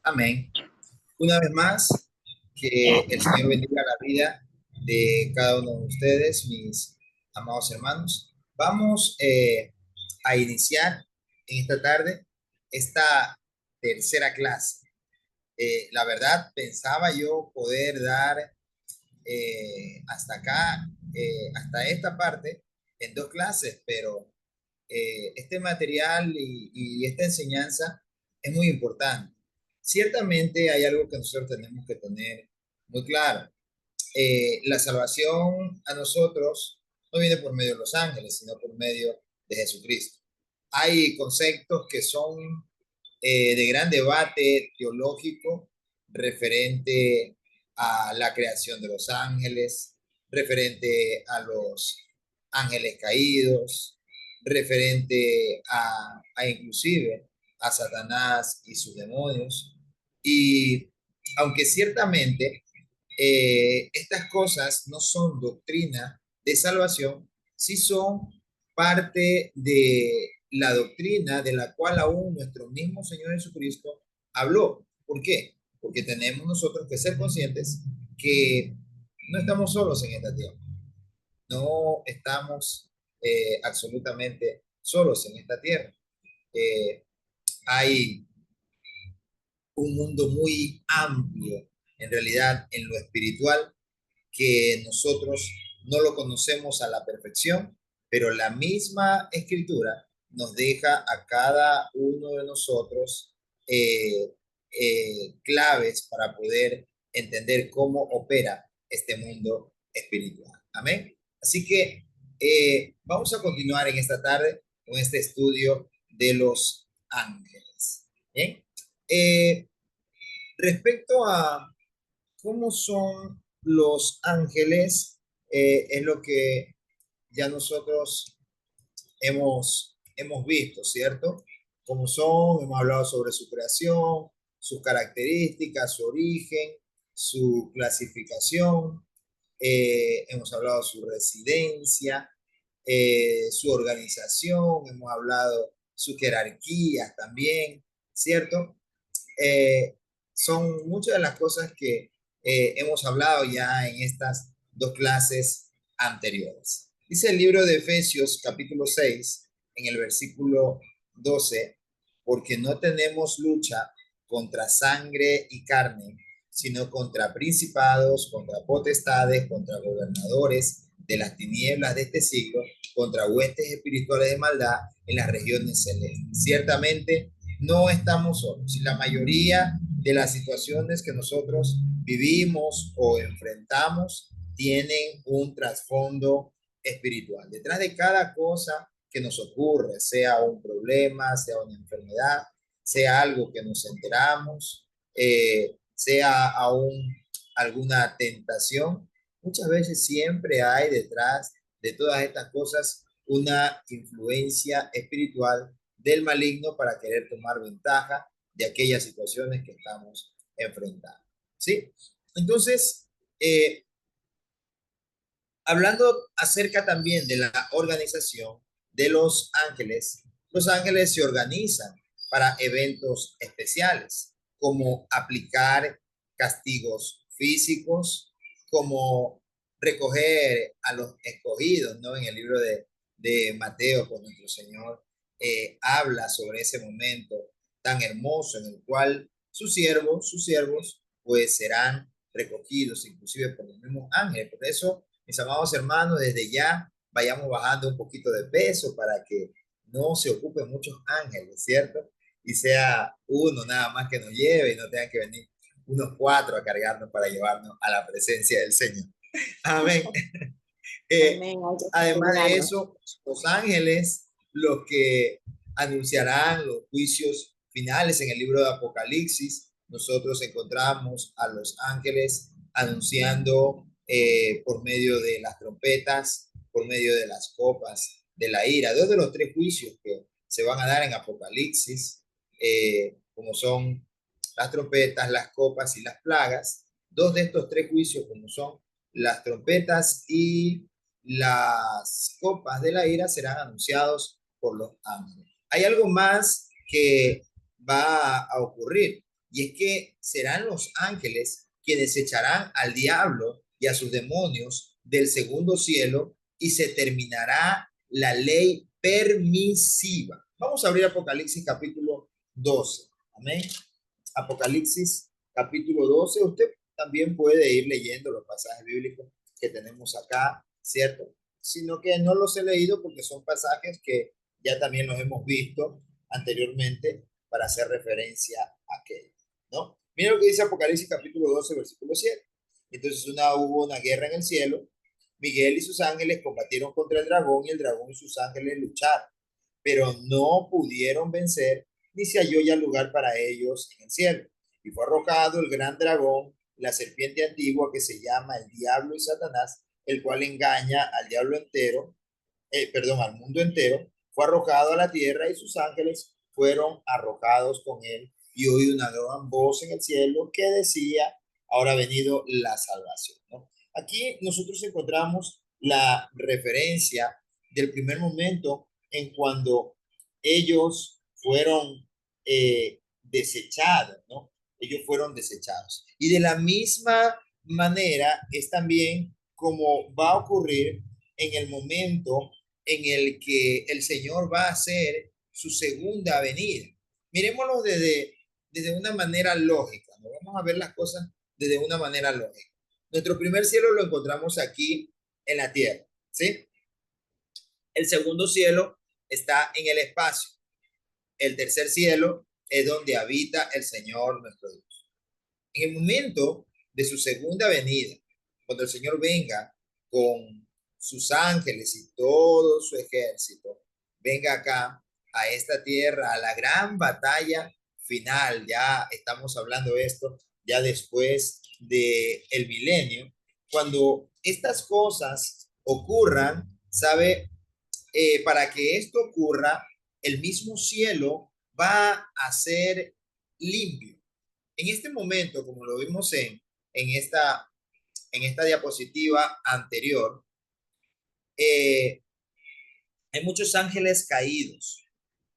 Amén. Una vez más, que el Señor bendiga la vida de cada uno de ustedes, mis amados hermanos. Vamos a iniciar en esta tarde esta tercera clase. La verdad, pensaba yo poder dar hasta acá, hasta esta parte, en dos clases, pero este material y esta enseñanza es muy importante. Ciertamente hay algo que nosotros tenemos que tener muy claro. La salvación a nosotros no viene por medio de los ángeles, sino por medio de Jesucristo. Hay conceptos que son de gran debate teológico referente a la creación de los ángeles, referente a los ángeles caídos, referente a inclusive a Satanás y sus demonios. Y aunque ciertamente estas cosas no son doctrina de salvación, sí son parte de la doctrina de la cual aún nuestro mismo Señor Jesucristo habló. ¿Por qué? Porque tenemos nosotros que ser conscientes que no estamos solos en esta tierra, no estamos absolutamente solos en esta tierra. Eh, Hay un mundo muy amplio, en realidad, en lo espiritual, que nosotros no lo conocemos a la perfección, pero la misma escritura nos deja a cada uno de nosotros claves para poder entender cómo opera este mundo espiritual. Amén. Así que vamos a continuar en esta tarde con este estudio de los ángeles. ¿Bien? Eh, Respecto a cómo son los ángeles, es lo que ya nosotros hemos visto, ¿cierto? Cómo son, hemos hablado sobre su creación, sus características, su origen, su clasificación, hemos hablado de su residencia, su organización, hemos hablado sus jerarquías también, ¿cierto? eh, Son muchas de las cosas que hemos hablado ya en estas dos clases anteriores. Dice el libro de Efesios capítulo 6 en el versículo 12, porque no tenemos lucha contra sangre y carne, sino contra principados, contra potestades, contra gobernadores de las tinieblas de este siglo, contra huestes espirituales de maldad en las regiones celestes. Ciertamente no estamos solos. Y la mayoría de las situaciones que nosotros vivimos o enfrentamos tienen un trasfondo espiritual. Detrás de cada cosa que nos ocurre, sea un problema, sea una enfermedad, sea algo que nos enteramos, sea aún alguna tentación, muchas veces siempre hay detrás de todas estas cosas una influencia espiritual del maligno para querer tomar ventaja de aquellas situaciones que estamos enfrentando. ¿Sí? Entonces, eh, hablando acerca también de la organización de los ángeles se organizan para eventos especiales, como aplicar castigos físicos, como recoger a los escogidos, ¿no? En el libro de Mateo, con nuestro Señor habla sobre ese momento tan hermoso en el cual sus siervos, pues serán recogidos inclusive por los mismos ángeles. Por eso, mis amados hermanos, desde ya vayamos bajando un poquito de peso para que no se ocupen muchos ángeles, ¿cierto? Y sea uno nada más que nos lleve y no tengan que venir unos cuatro a cargarnos para llevarnos a la presencia del Señor. Amén. Eh, Amén. Hay que Además de asegurarnos. eso, los ángeles, los que anunciarán los juicios finales en el libro de Apocalipsis, nosotros encontramos a los ángeles anunciando por medio de las trompetas, por medio de las copas de la ira, dos de los tres juicios que se van a dar en Apocalipsis, como son las trompetas, las copas y las plagas. Dos de estos tres juicios, como son las trompetas y las copas de la ira, serán anunciados por los ángeles. Hay algo más que va a ocurrir. y es que serán los ángeles quienes echarán al diablo y a sus demonios del segundo cielo y se terminará la ley permisiva. Vamos a abrir Apocalipsis capítulo 12. Amén. Apocalipsis capítulo 12. Usted también puede ir leyendo los pasajes bíblicos que tenemos acá, ¿cierto? Sino que no los he leído porque son pasajes que ya también los hemos visto anteriormente para hacer referencia a aquello, ¿no? Mira lo que dice Apocalipsis capítulo 12, versículo 7. Entonces hubo una guerra en el cielo. Miguel y sus ángeles combatieron contra el dragón y el dragón y sus ángeles lucharon, pero no pudieron vencer, ni se halló ya lugar para ellos en el cielo. Y fue arrojado el gran dragón, la serpiente antigua que se llama el diablo y Satanás, el cual engaña al diablo entero, al mundo entero. Fue arrojado a la tierra y sus ángeles fueron arrojados con él. Y oí una gran voz en el cielo que decía, ahora ha venido la salvación, ¿no? Aquí nosotros encontramos la referencia del primer momento en cuando ellos fueron desechados, ¿no? Ellos fueron desechados. Y de la misma manera es también como va a ocurrir en el momento en el que el Señor va a hacer su segunda venida. Miremoslo desde una manera lógica, ¿no? Vamos a ver las cosas desde una manera lógica. Nuestro primer cielo lo encontramos aquí en la tierra, ¿sí? El segundo cielo está en el espacio. El tercer cielo es donde habita el Señor nuestro Dios. En el momento de su segunda venida, cuando el Señor venga con sus ángeles y todo su ejército, venga acá a esta tierra, a la gran batalla final, ya estamos hablando de esto, ya después del milenio, cuando estas cosas ocurran, ¿sabe? Para que esto ocurra, el mismo cielo va a ser limpio. En este momento, como lo vimos en esta diapositiva anterior, eh, hay muchos ángeles caídos.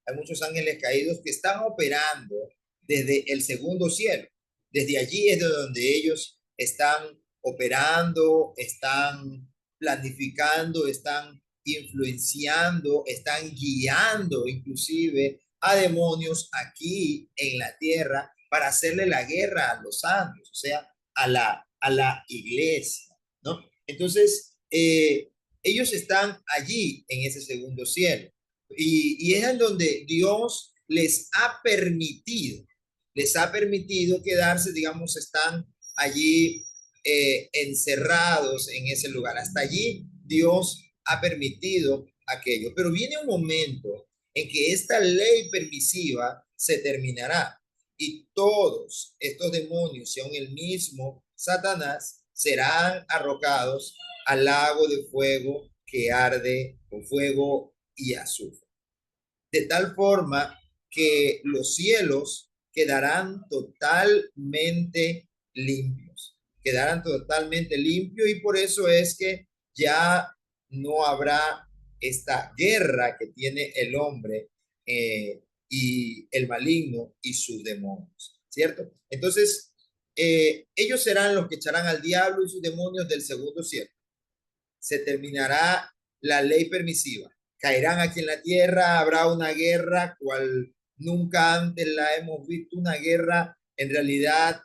Hay muchos ángeles caídos que están operando desde el segundo cielo. Desde allí es de donde ellos están operando, están planificando, están influenciando, están guiando inclusive a demonios aquí en la tierra para hacerle la guerra a los santos, o sea, a la iglesia, ¿no? Entonces, ellos están allí en ese segundo cielo. Y es en donde Dios les ha permitido quedarse, digamos, están allí encerrados en ese lugar. Hasta allí Dios ha permitido aquello. Pero viene un momento en que esta ley permisiva se terminará y todos estos demonios y aún el mismo Satanás serán arrojados al lago de fuego que arde con fuego y azufre. De tal forma que los cielos quedarán totalmente limpios y por eso es que ya no habrá esta guerra que tiene el hombre y el maligno y sus demonios, ¿cierto? Entonces, ellos serán los que echarán al diablo y sus demonios del segundo cielo. Se terminará la ley permisiva. Caerán aquí en la tierra, habrá una guerra cual nunca antes la hemos visto, una guerra en realidad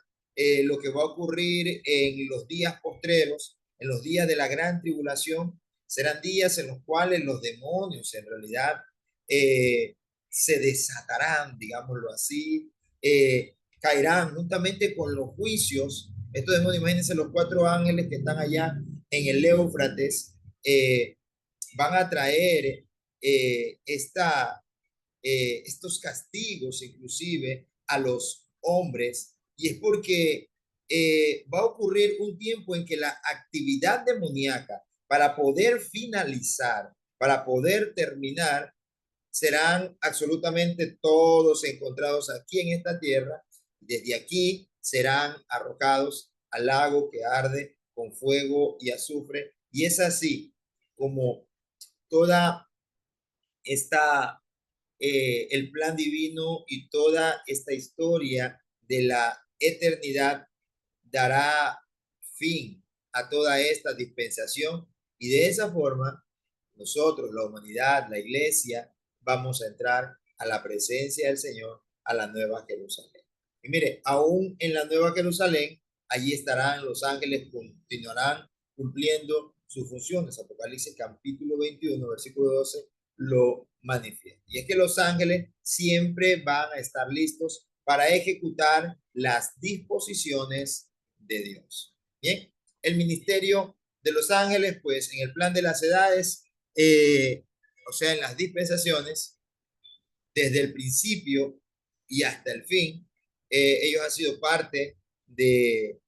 lo que va a ocurrir en los días postreros, en los días de la gran tribulación, serán días en los cuales los demonios en realidad eh, se desatarán, digámoslo así, caerán juntamente con los juicios. Estos demonios, imagínense los cuatro ángeles que están allá en el Éufrates, van a traer estos castigos inclusive a los hombres, y es porque va a ocurrir un tiempo en que la actividad demoníaca, para poder finalizar, para poder terminar, serán absolutamente todos encontrados aquí en esta tierra. Desde aquí serán arrojados al lago que arde con fuego y azufre. Y es así como toda esta, el plan divino y toda esta historia de la eternidad dará fin a toda esta dispensación y de esa forma nosotros, la humanidad, la iglesia, vamos a entrar a la presencia del Señor, a la Nueva Jerusalén. Y mire, aún en la Nueva Jerusalén, allí estarán los ángeles, continuarán cumpliendo sus funciones. Apocalipsis capítulo 21, versículo 12, lo manifiesta. Y es que los ángeles siempre van a estar listos para ejecutar las disposiciones de Dios. Bien, el ministerio de los ángeles, pues en el plan de las edades, o sea, en las dispensaciones, desde el principio y hasta el fin, ellos han sido parte de,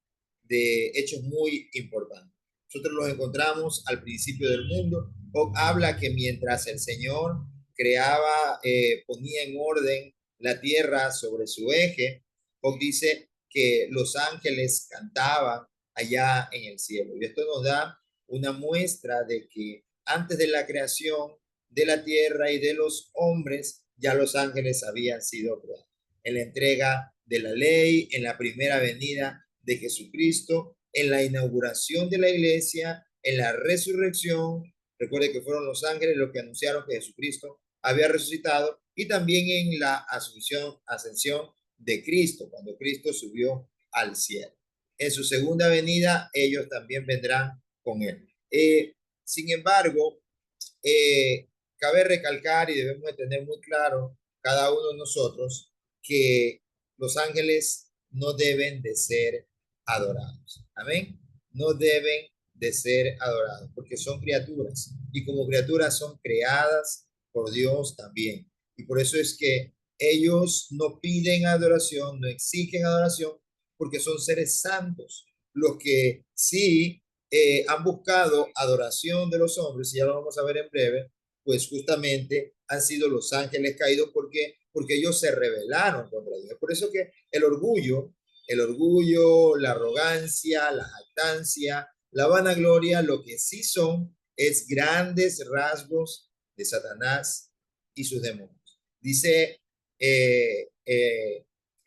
de hechos muy importantes. Nosotros los encontramos al principio del mundo. Job habla que mientras el Señor creaba, ponía en orden la tierra sobre su eje, Job dice que los ángeles cantaban allá en el cielo. Y esto nos da una muestra de que antes de la creación de la tierra y de los hombres, ya los ángeles habían sido creados. En la entrega de la ley, en la primera venida de Jesucristo, en la inauguración de la iglesia, en la resurrección. Recuerde que fueron los ángeles los que anunciaron que Jesucristo había resucitado, y también en la ascensión de Cristo, cuando Cristo subió al cielo. En su segunda venida, ellos también vendrán con él. Sin embargo, cabe recalcar y debemos de tener muy claro cada uno de nosotros que los ángeles no deben de ser adorados. Amén. No deben de ser adorados porque son criaturas y como criaturas son creadas por Dios también. Y por eso es que ellos no piden adoración, no exigen adoración porque son seres santos. Los que sí han buscado adoración de los hombres, y ya lo vamos a ver en breve, pues justamente han sido los ángeles caídos porque ellos se rebelaron contra Dios. Por eso que el orgullo, la arrogancia, la jactancia, la vanagloria, lo que sí son es grandes rasgos de Satanás y sus demonios. Dice en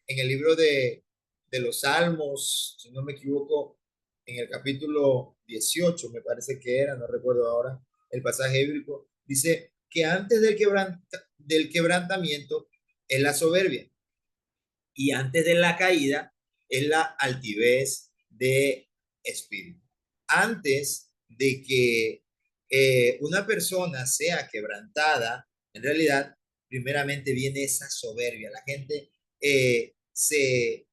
el libro de los Salmos, si no me equivoco, en el capítulo 18, me parece que era, no recuerdo ahora el pasaje bíblico, dice que antes del quebrantamiento es la soberbia y antes de la caída es la altivez de espíritu. Antes de que una persona sea quebrantada, en realidad, primeramente viene esa soberbia. La gente se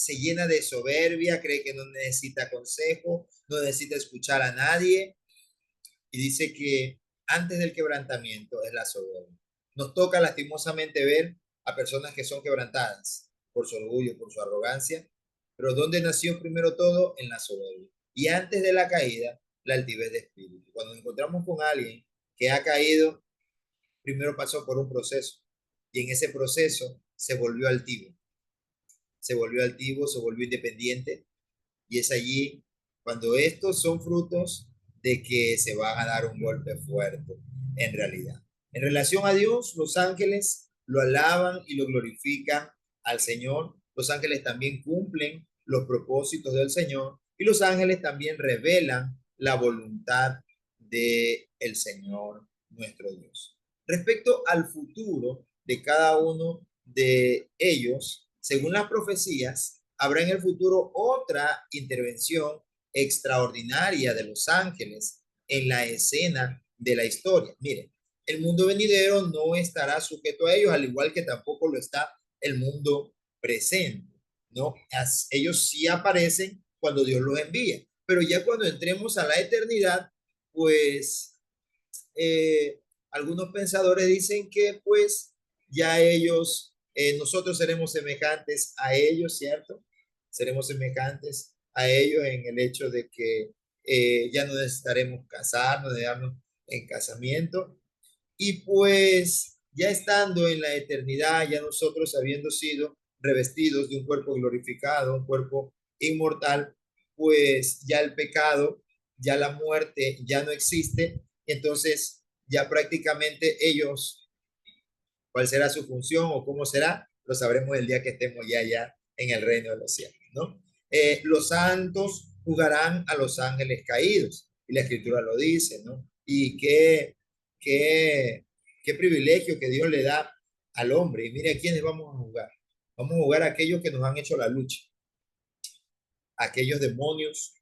llena de soberbia, cree que no necesita consejo, no necesita escuchar a nadie, y dice que antes del quebrantamiento es la soberbia. Nos toca lastimosamente ver a personas que son quebrantadas por su orgullo, por su arrogancia, pero ¿dónde nació primero todo? En la soberbia. Y antes de la caída, la altivez de espíritu. Cuando nos encontramos con alguien que ha caído, primero pasó por un proceso y en ese proceso se volvió altivo, se volvió independiente, y es allí cuando estos son frutos de que se van a dar un golpe fuerte en realidad. En relación a Dios, los ángeles lo alaban y lo glorifican al Señor. Los ángeles también cumplen los propósitos del Señor y los ángeles también revelan la voluntad del Señor nuestro Dios. Respecto al futuro de cada uno de ellos, según las profecías, habrá en el futuro otra intervención extraordinaria de los ángeles en la escena de la historia. Miren, el mundo venidero no estará sujeto a ellos, al igual que tampoco lo está el mundo presente, ¿no? Ellos sí aparecen cuando Dios los envía, pero ya cuando entremos a la eternidad, pues algunos pensadores dicen que pues ya ellos, nosotros seremos semejantes a ellos, ¿cierto? Seremos semejantes a ellos en el hecho de que ya no necesitaremos casarnos, de darnos en casamiento. Y pues ya estando en la eternidad, ya nosotros habiendo sido revestidos de un cuerpo glorificado, un cuerpo inmortal, pues ya el pecado, ya la muerte ya no existe. Entonces ya prácticamente ellos, cuál será su función o cómo será, lo sabremos el día que estemos ya en el reino de los cielos, ¿no? Los santos juzgarán a los ángeles caídos, y la escritura lo dice, ¿no? Y qué, qué privilegio que Dios le da al hombre. Y mire a quiénes vamos a juzgar. Vamos a juzgar a aquellos que nos han hecho la lucha, a aquellos demonios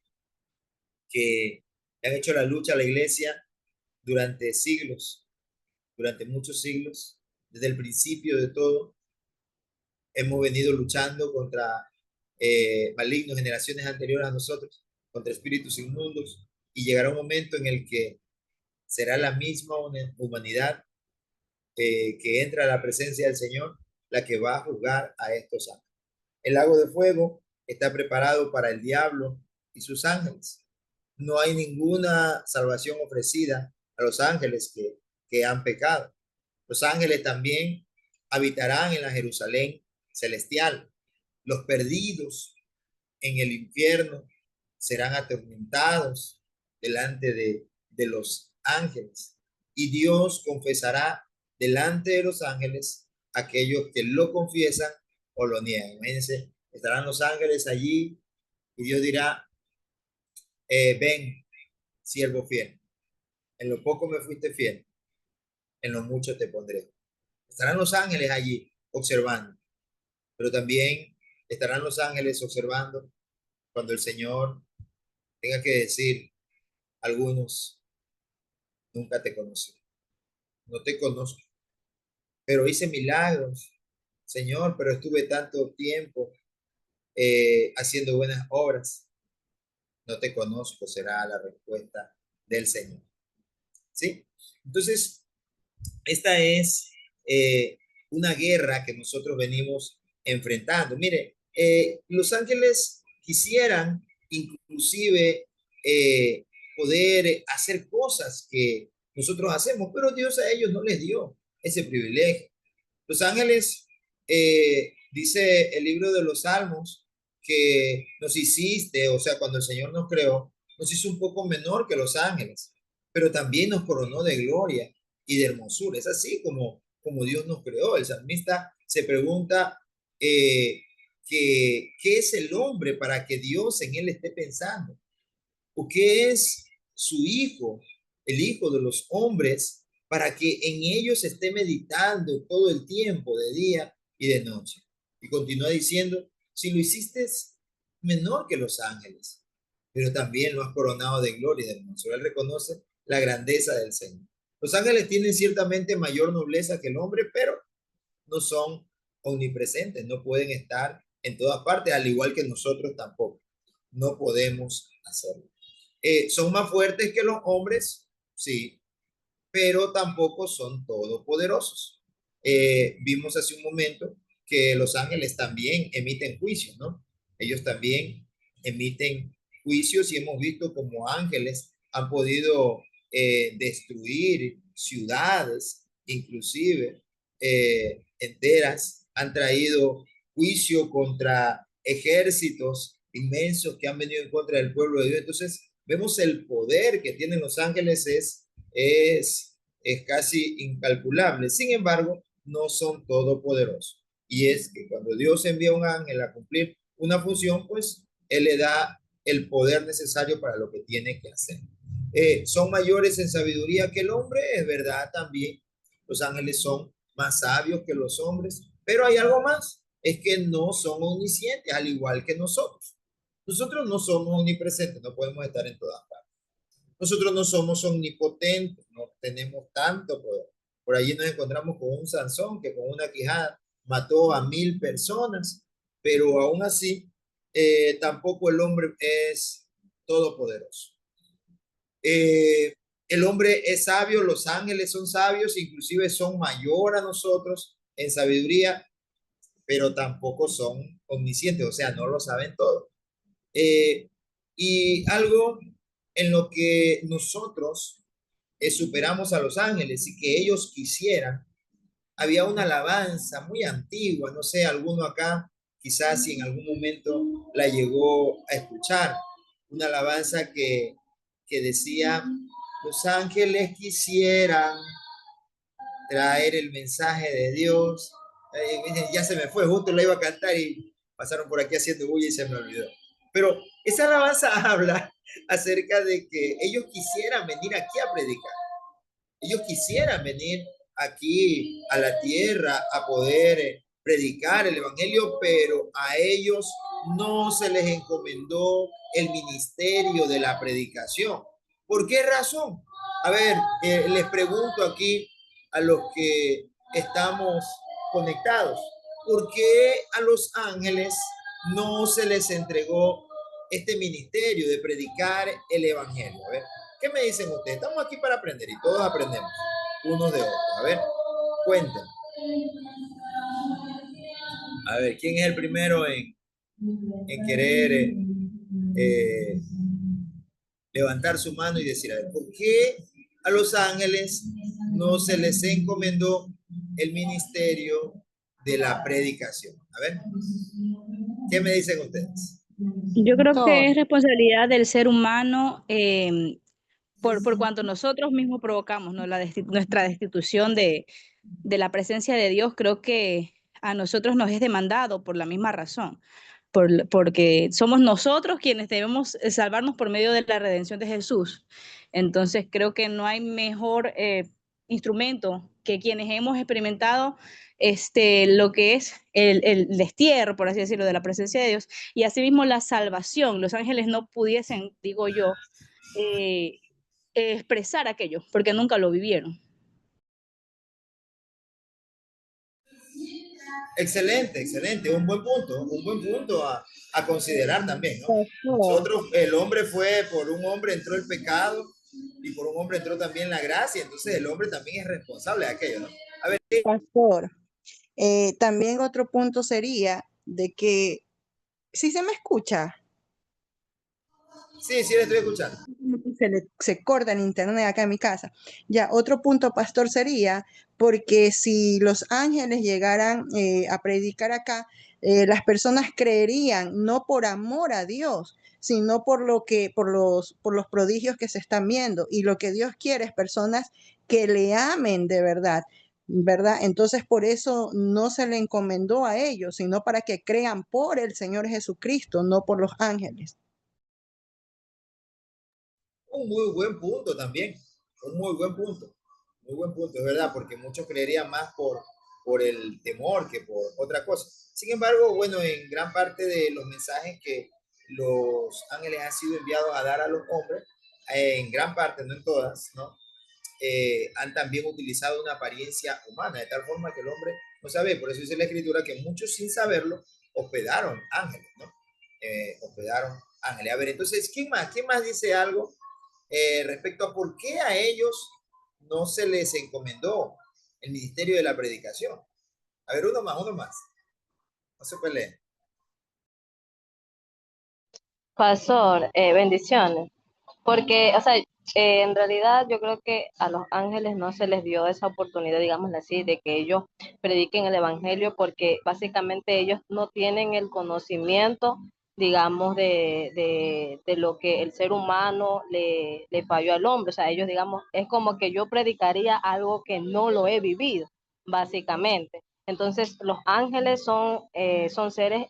que han hecho la lucha a la iglesia durante siglos, durante muchos siglos, desde el principio de todo. Hemos venido luchando contra malignos generaciones anteriores a nosotros, contra espíritus inmundos, y llegará un momento en el que será la misma humanidad que entra a la presencia del Señor la que va a juzgar a estos ángeles. El lago de fuego está preparado para el diablo y sus ángeles. No hay ninguna salvación ofrecida a los ángeles que han pecado. Los ángeles también habitarán en la Jerusalén celestial. Los perdidos en el infierno serán atormentados delante de los ángeles. Y Dios confesará delante de los ángeles aquellos que lo confiesan o lo niegan. Imagínense, estarán los ángeles allí y Dios dirá, ven, siervo fiel, en lo poco me fuiste fiel, en lo mucho te pondré. Estarán los ángeles allí observando, pero también estarán los ángeles observando cuando el Señor tenga que decir, algunos, nunca te conocí, no te conozco, pero hice milagros, Señor, pero estuve tanto tiempo haciendo buenas obras, no te conozco, será la respuesta del Señor. ¿Sí? Entonces, esta es una guerra que nosotros venimos enfrentando. Mire, los ángeles quisieran inclusive poder hacer cosas que nosotros hacemos, pero Dios a ellos no les dio ese privilegio. Los ángeles, dice el libro de los Salmos, que nos hiciste, o sea, cuando el Señor nos creó, nos hizo un poco menor que los ángeles, pero también nos coronó de gloria y de hermosura. Es así como Dios nos creó. El salmista se pregunta ¿qué es el hombre para que Dios en él esté pensando? ¿O qué es su hijo, el hijo de los hombres, para que en ellos esté meditando todo el tiempo, de día y de noche? Y continúa diciendo, si lo hiciste menor que los ángeles, pero también lo has coronado de gloria y de hermosura. Él reconoce la grandeza del Señor. Los ángeles tienen ciertamente mayor nobleza que el hombre, pero no son omnipresentes, no pueden estar en todas partes, al igual que nosotros tampoco. No podemos hacerlo. ¿Son más fuertes que los hombres? Sí, pero tampoco son todopoderosos. Vimos hace un momento que los ángeles también emiten juicios, ¿no? Ellos también emiten juicios y hemos visto como ángeles han podido destruir ciudades, inclusive enteras, han traído juicio contra ejércitos inmensos que han venido en contra del pueblo de Dios. Entonces, vemos el poder que tienen los ángeles es casi incalculable. Sin embargo, no son todopoderosos. Y es que cuando Dios envía a un ángel a cumplir una función, pues Él le da el poder necesario para lo que tiene que hacer. Son mayores en sabiduría que el hombre, es verdad también. Los ángeles son más sabios que los hombres, pero hay algo más, es que no son omniscientes, al igual que nosotros. Nosotros no somos omnipresentes, no podemos estar en todas partes. Nosotros no somos omnipotentes, no tenemos tanto poder. Por allí nos encontramos con un Sansón que con una quijada mató a 1000 personas, pero aún así tampoco el hombre es todopoderoso. Eh, el hombre es sabio, los ángeles son sabios, inclusive son mayor a nosotros en sabiduría, pero tampoco son omniscientes, o sea, no lo saben todo. Eh, y algo en lo que nosotros superamos a los ángeles y que ellos quisieran, había una alabanza muy antigua, no sé, alguno acá quizás si en algún momento la llegó a escuchar, una alabanza que decía, los ángeles quisieran traer el mensaje de Dios. Ya se me fue, justo la iba a cantar pasaron por aquí haciendo bulla y se me olvidó. Pero esa alabanza habla acerca de que ellos quisieran venir aquí a predicar. Ellos quisieran venir aquí a la tierra a poder predicar el evangelio, pero a ellos no se les encomendó el ministerio de la predicación. ¿Por qué razón? A ver, les pregunto aquí a los que estamos conectados, ¿por qué a los ángeles no se les entregó este ministerio de predicar el evangelio? A ver, ¿qué me dicen ustedes? Estamos aquí para aprender y todos aprendemos unos de otros. A ver, cuenten. A ver, ¿quién es el primero en querer eh, levantar su mano y decir, a ver, ¿por qué a los ángeles no se les encomendó el ministerio de la predicación? A ver, ¿qué me dicen ustedes? Yo creo que Pastor, es responsabilidad del ser humano por cuanto nosotros mismos provocamos, ¿no? Nuestra destitución de la presencia de Dios. Creo que a nosotros nos es demandado por la misma razón, porque somos nosotros quienes debemos salvarnos por medio de la redención de Jesús. Entonces creo que no hay mejor instrumento que quienes hemos experimentado lo que es el destierro, por así decirlo, de la presencia de Dios, y asimismo la salvación. Los ángeles no pudiesen, digo yo, eh, expresar aquello, porque nunca lo vivieron. Excelente, excelente, un buen punto a considerar también, ¿no? pastor, Nosotros, el hombre fue, por un hombre entró el pecado y por un hombre entró también la gracia, entonces el hombre también es responsable de aquello, ¿no? A ver, pastor. También otro punto sería de que, si se me escucha, sí, sí, le estoy escuchando. se corta el internet acá en mi casa. Ya, otro punto, pastor, sería porque si los ángeles llegaran a predicar acá, las personas creerían no por amor a Dios, sino por lo que, por los prodigios que se están viendo. Y lo que Dios quiere es personas que le amen de verdad. ¿Verdad? Entonces por eso no se le encomendó a ellos, sino para que crean por el Señor Jesucristo, no por los ángeles. Un muy buen punto también, un muy buen punto, es verdad, porque muchos creerían más por el temor que por otra cosa. Sin embargo, bueno, en gran parte de los mensajes que los ángeles han sido enviados a dar a los hombres, en gran parte, no en todas, ¿no? Han también utilizado una apariencia humana, de tal forma que el hombre no sabe, por eso dice la escritura que muchos sin saberlo hospedaron ángeles, ¿no? Hospedaron ángeles. A ver, entonces, ¿quién más? ¿Quién más dice algo respecto a por qué a ellos no se les encomendó el ministerio de la predicación? A ver, uno más, no se peleen. Pastor, bendiciones. Porque, o sea, en realidad yo creo que a los ángeles no se les dio esa oportunidad, digamos así, de que ellos prediquen el evangelio, porque básicamente ellos no tienen el conocimiento, digamos, de lo que el ser humano le falló al hombre. O sea, ellos, digamos, es como que yo predicaría algo que no lo he vivido, básicamente. Entonces, los ángeles son seres,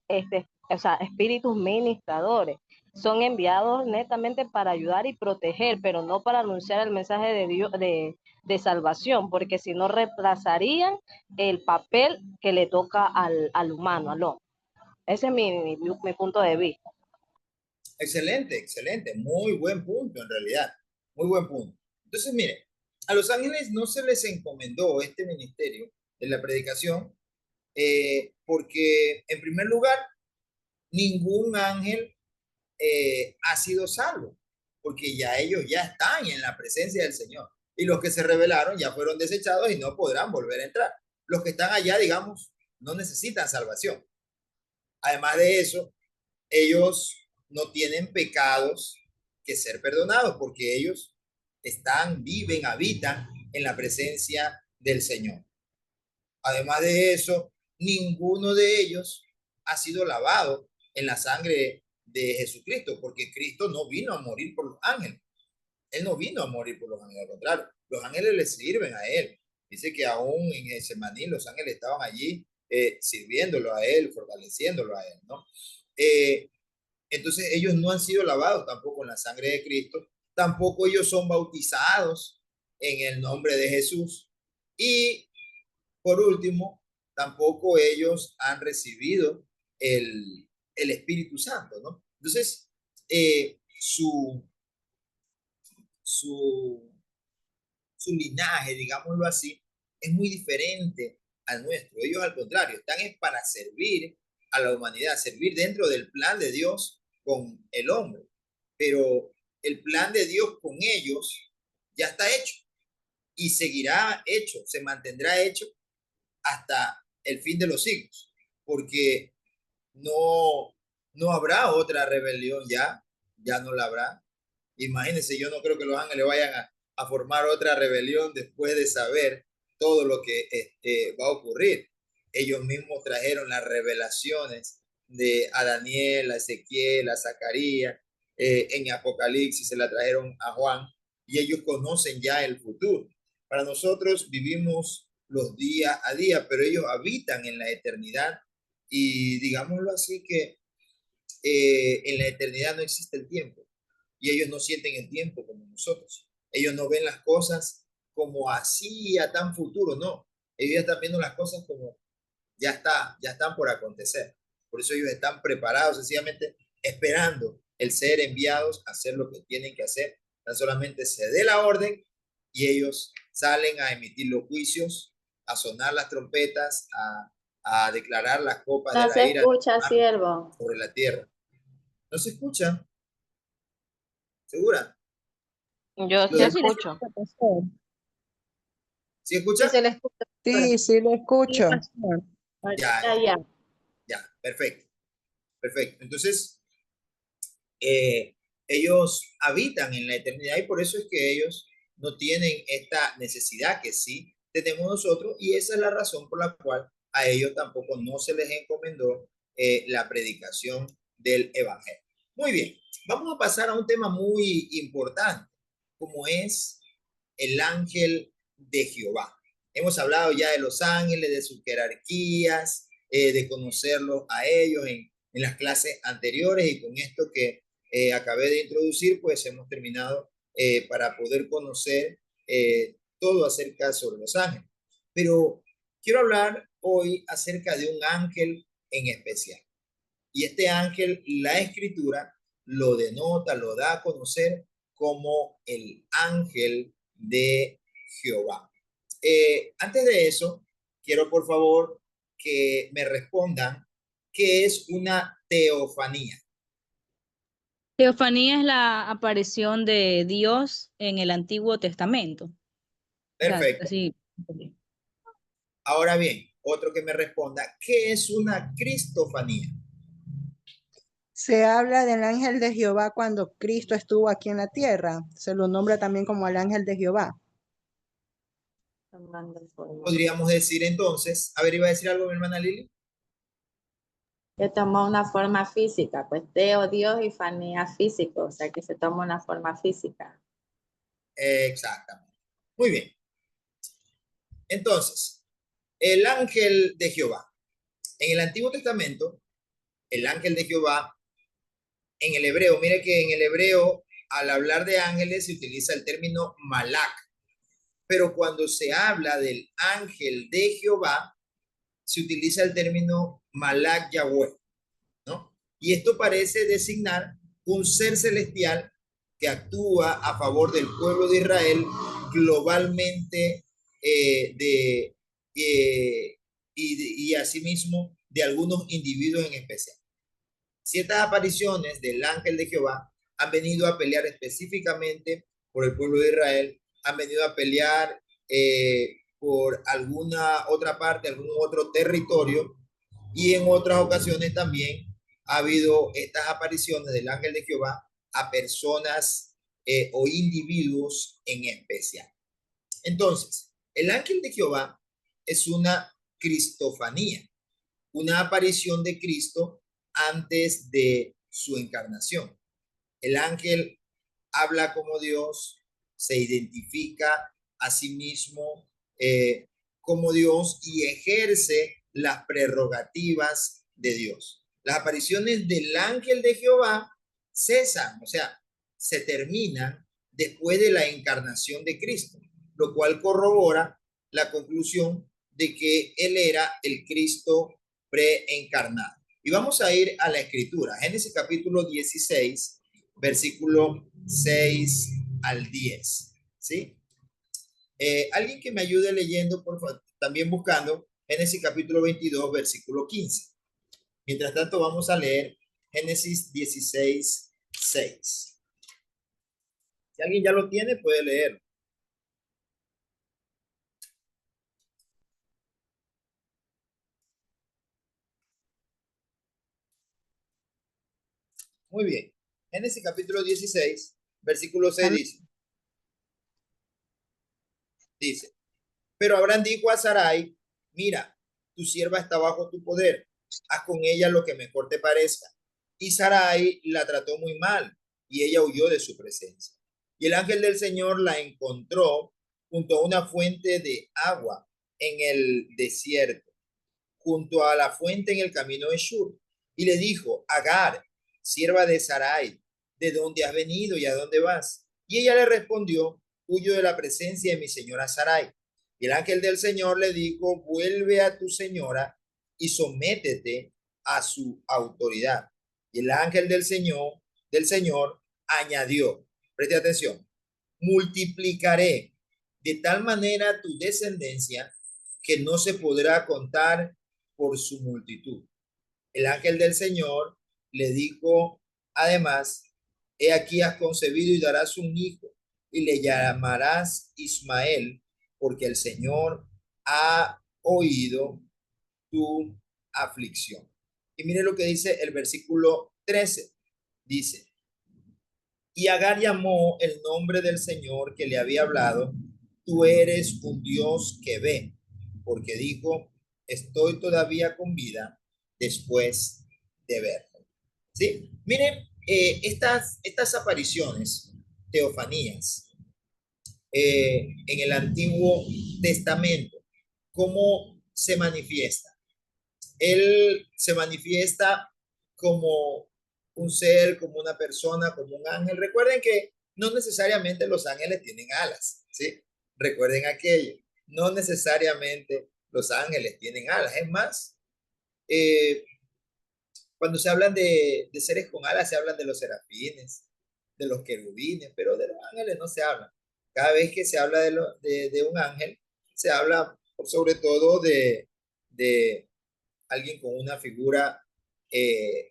o sea, espíritus ministradores, son enviados netamente para ayudar y proteger, pero no para anunciar el mensaje de Dios de salvación, porque si no reemplazarían el papel que le toca al humano, al hombre. Ese es mi punto de vista. Excelente, excelente, muy buen punto en realidad, muy buen punto. Entonces, mire, a los ángeles no se les encomendó este ministerio de la predicación porque, en primer lugar, ningún ángel ha sido salvo, porque ya ellos ya están en la presencia del Señor. Y los que se rebelaron ya fueron desechados y no podrán volver a entrar. Los que están allá, digamos, no necesitan salvación. Además de eso, ellos no tienen pecados que ser perdonados, porque ellos están, viven, habitan en la presencia del Señor. Además de eso, ninguno de ellos ha sido lavado en la sangre de Jesucristo, porque Cristo no vino a morir por los ángeles. Él no vino a morir por los ángeles, al contrario, los ángeles le sirven a él. Dice que aún en ese maní los ángeles estaban allí sirviéndolo a Él, fortaleciéndolo a Él, ¿no? Entonces ellos no han sido lavados tampoco en la sangre de Cristo, tampoco ellos son bautizados en el nombre de Jesús. Y por último, tampoco ellos han recibido el Espíritu Santo, ¿no? Entonces, su, su linaje, digámoslo así, es muy diferente al nuestro. Ellos, al contrario, están es para servir a la humanidad, servir dentro del plan de Dios con el hombre. Pero el plan de Dios con ellos ya está hecho y seguirá hecho, se mantendrá hecho hasta el fin de los siglos, porque no habrá otra rebelión ya no la habrá. Imagínense, yo no creo que los ángeles vayan a formar otra rebelión después de saber todo lo que va a ocurrir. Ellos mismos trajeron las revelaciones a Daniel, a Ezequiel, a Zacarías, en Apocalipsis se la trajeron a Juan, y ellos conocen ya el futuro. Para nosotros vivimos los días a día, pero ellos habitan en la eternidad, y digámoslo así que en la eternidad no existe el tiempo, y ellos no sienten el tiempo como nosotros. Ellos no ven las cosas como así a tan futuro, no. Ellos ya están viendo las cosas como ya están por acontecer. Por eso ellos están preparados, sencillamente esperando el ser enviados a hacer lo que tienen que hacer. Tan solamente se dé la orden y ellos salen a emitir los juicios, a sonar las trompetas, a declarar las copas No de se la ira escucha, siervo. sobre la tierra. ¿No se escucha? ¿Segura? Yo sí Yo sí le escucho. escucho, pastor. ¿Sí escucha? Sí se le escucha. Sí, sí lo Sí, escucho. pastor. Ya, ya, perfecto, perfecto. Entonces, ellos habitan en la eternidad, y por eso es que ellos no tienen esta necesidad que sí tenemos nosotros, y esa es la razón por la cual a ellos tampoco no se les encomendó la predicación del evangelio. Muy bien, vamos a pasar a un tema muy importante, como es el ángel de Jehová. Hemos hablado ya de los ángeles, de sus jerarquías, de conocerlos a ellos en las clases anteriores, y con esto que acabé de introducir, pues hemos terminado para poder conocer todo acerca sobre los ángeles. Pero quiero hablar hoy acerca de un ángel en especial. Y este ángel, la escritura lo denota, lo da a conocer como el ángel de Jehová. Antes de eso, quiero por favor que me respondan qué es una teofanía. Teofanía es la aparición de Dios en el Antiguo Testamento. O sea, Perfecto. así. Ahora bien, otro que me responda, ¿qué es una cristofanía? Se habla del ángel de Jehová cuando Cristo estuvo aquí en la tierra. Se lo nombra también como el ángel de Jehová. Podríamos decir entonces, a ver, iba a decir algo mi hermana Lili. Que tomó una forma física, pues Teo, Dios, y fanía físico, o sea que se toma una forma física. Exactamente. Muy bien. Entonces, el ángel de Jehová. En el Antiguo Testamento, el ángel de Jehová, en el hebreo, mire que en el hebreo, al hablar de ángeles, se utiliza el término malak. Pero cuando se habla del ángel de Jehová, se utiliza el término malak Yahweh, ¿no? Y esto parece designar un ser celestial que actúa a favor del pueblo de Israel globalmente, y asimismo de algunos individuos en especial. Ciertas apariciones del ángel de Jehová han venido a pelear específicamente por el pueblo de Israel, han venido a pelear por alguna otra parte, algún otro territorio, y en otras ocasiones también ha habido estas apariciones del ángel de Jehová a personas o individuos en especial. Entonces, el ángel de Jehová es una cristofanía, una aparición de Cristo antes de su encarnación. El ángel habla como Dios, se identifica a sí mismo como Dios y ejerce las prerrogativas de Dios. Las apariciones del ángel de Jehová cesan, o sea, se terminan después de la encarnación de Cristo, lo cual corrobora la conclusión de que Él era el Cristo preencarnado. Y vamos a ir a la escritura, Génesis capítulo 16, versículo 6 al 10, ¿sí? Alguien que me ayude leyendo, por favor, también buscando Génesis capítulo 22, versículo 15. Mientras tanto, vamos a leer Génesis 16, 6. Si alguien ya lo tiene, puede leer. Muy bien. Génesis capítulo 16, versículo 6 dice, pero Abraham dijo a Sarai, mira, tu sierva está bajo tu poder, haz con ella lo que mejor te parezca. Y Sarai la trató muy mal y ella huyó de su presencia. Y el ángel del Señor la encontró junto a una fuente de agua en el desierto, junto a la fuente en el camino de Shur. Y le dijo, Agar, sierva de Sarai, ¿de dónde has venido y a dónde vas? Y ella le respondió, huyo de la presencia de mi señora Sarai. Y el ángel del Señor le dijo, vuelve a tu señora y sométete a su autoridad. Y el ángel del Señor añadió, preste atención, multiplicaré de tal manera tu descendencia que no se podrá contar por su multitud. El ángel del Señor le dijo, además, he aquí has concebido y darás un hijo y le llamarás Ismael, porque el Señor ha oído tu aflicción. Y mire lo que dice el versículo 13. Dice, y Agar llamó el nombre del Señor que le había hablado, tú eres un Dios que ve, porque dijo, estoy todavía con vida después de verlo. ¿Sí? Miren, estas apariciones, teofanías, en el Antiguo Testamento, ¿cómo se manifiesta? Él se manifiesta como un ser, como una persona, como un ángel. Recuerden que no necesariamente los ángeles tienen alas, ¿sí? Recuerden aquello. No necesariamente los ángeles tienen alas. Es más, cuando se hablan de seres con alas, se hablan de los serafines, de los querubines, pero de los ángeles no se habla. Cada vez que se habla de un ángel, se habla sobre todo de alguien con una figura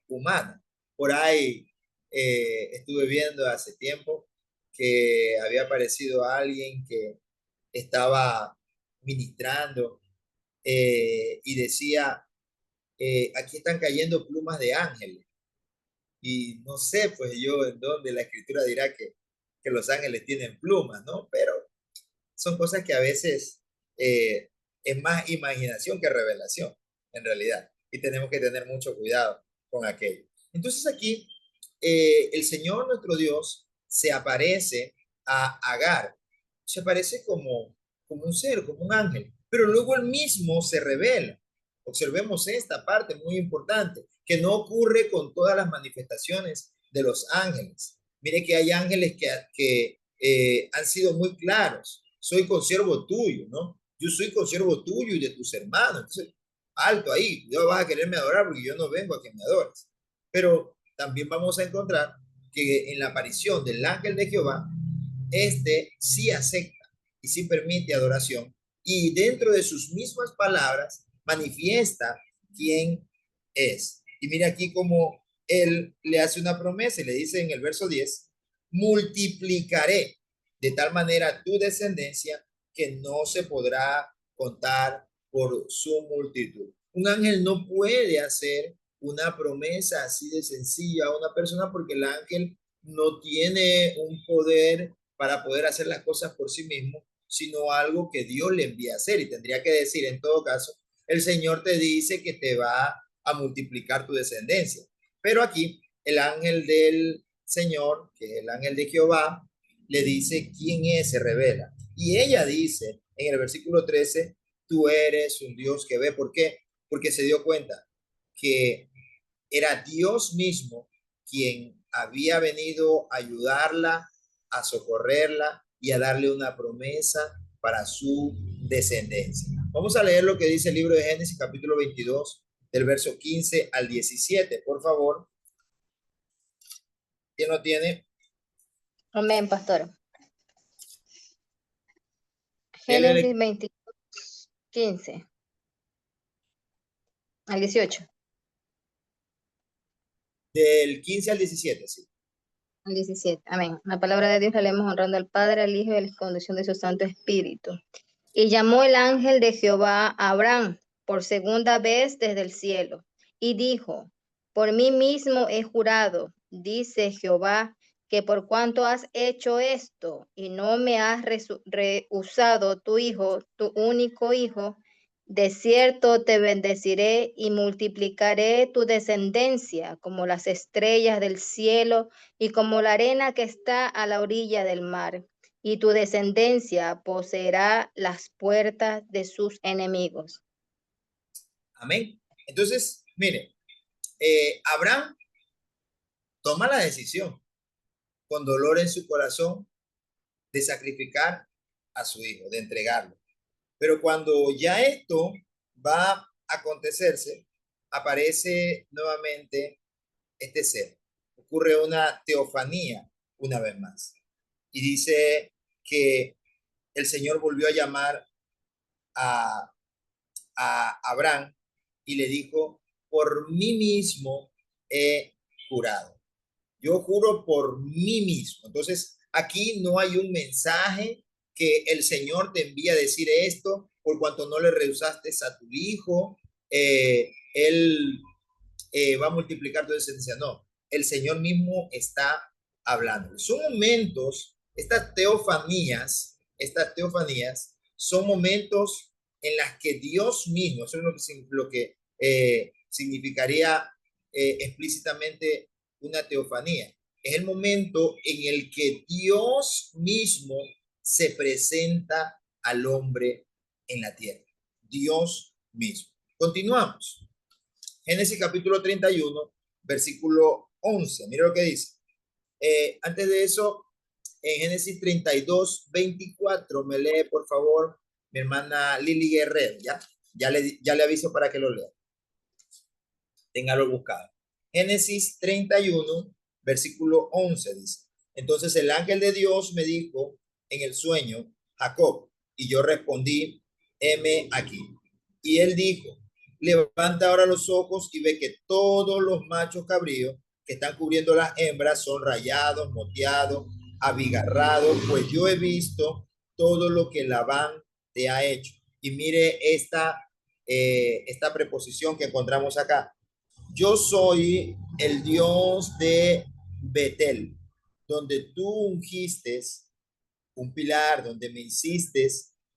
humana. Por ahí estuve viendo hace tiempo que había aparecido alguien que estaba ministrando y decía, aquí están cayendo plumas de ángeles. Y no sé, pues yo en dónde la escritura dirá que los ángeles tienen plumas, ¿no? Pero son cosas que a veces es más imaginación que revelación, en realidad. Y tenemos que tener mucho cuidado con aquello. Entonces aquí el Señor nuestro Dios se aparece a Agar, se aparece como un ser, como un ángel, pero luego él mismo se revela. Observemos esta parte muy importante, que no ocurre con todas las manifestaciones de los ángeles. Mire que hay ángeles que han sido muy claros. Soy consiervo tuyo, ¿no? Yo soy consiervo tuyo y de tus hermanos. Entonces, alto ahí, Dios vas a quererme adorar porque yo no vengo a que me adores. Pero también vamos a encontrar que en la aparición del ángel de Jehová, este sí acepta y sí permite adoración y dentro de sus mismas palabras manifiesta quién es. Y mira aquí como él le hace una promesa y le dice en el verso 10, multiplicaré de tal manera tu descendencia que no se podrá contar por su multitud. Un ángel no puede hacer una promesa así de sencilla a una persona porque el ángel no tiene un poder para poder hacer las cosas por sí mismo, sino algo que Dios le envía a hacer. Y tendría que decir, en todo caso, el Señor te dice que te va a multiplicar tu descendencia. Pero aquí el ángel del Señor, que es el ángel de Jehová, le dice quién es, se revela. Y ella dice en el versículo 13, tú eres un Dios que ve. ¿Por qué? porque se dio cuenta que era Dios mismo quien había venido a ayudarla, a socorrerla y a darle una promesa para su descendencia. Vamos a leer lo que dice el libro de Génesis, capítulo 22, del verso 15 al 17, por favor. ¿Quién lo tiene? Amén, pastor. Génesis Génesis 22, 15 al 18. Del 15 al 17, sí. Al 17. Amén. La palabra de Dios la leemos honrando al Padre, al Hijo y a la conducción de su Santo Espíritu. Y llamó el ángel de Jehová a Abraham por segunda vez desde el cielo, y dijo: por mí mismo he jurado, dice Jehová, que por cuanto has hecho esto, y no me has rehusado tu hijo, tu único hijo, de cierto te bendeciré y multiplicaré tu descendencia como las estrellas del cielo y como la arena que está a la orilla del mar, y tu descendencia poseerá las puertas de sus enemigos. Amén. Entonces, mire, Abraham toma la decisión con dolor en su corazón de sacrificar a su hijo, de entregarlo. Pero cuando ya esto va a acontecerse, aparece nuevamente este ser. Ocurre una teofanía una vez más. Y dice que el Señor volvió a llamar a, a Abraham y le dijo: por mí mismo he jurado. Yo juro por mí mismo. Entonces, aquí no hay un mensaje que el Señor te envía a decir esto, por cuanto no le rehusaste a tu hijo, él va a multiplicar tu descendencia. No, el Señor mismo está hablando. Son momentos, estas teofanías son momentos en las que Dios mismo, eso es lo que significaría explícitamente una teofanía. Es el momento en el que Dios mismo se presenta al hombre en la tierra. Dios mismo. Continuamos. Génesis capítulo 31, versículo 11. Mira lo que dice. Antes de eso, en Génesis 32, 24, me lee por favor mi hermana Lili Guerrero, ¿ya? Ya le aviso para que lo lea. Téngalo buscado. Génesis 31, versículo 11 dice: entonces el ángel de Dios me dijo en el sueño: Jacob. Y yo respondí: heme aquí. Y él dijo: levanta ahora los ojos y ve que todos los machos cabríos que están cubriendo las hembras son rayados, moteados, abigarrados, pues yo he visto todo lo que Labán te ha hecho. Y mire esta preposición que encontramos acá: yo soy el Dios de Betel, donde tú ungiste un pilar, donde me hiciste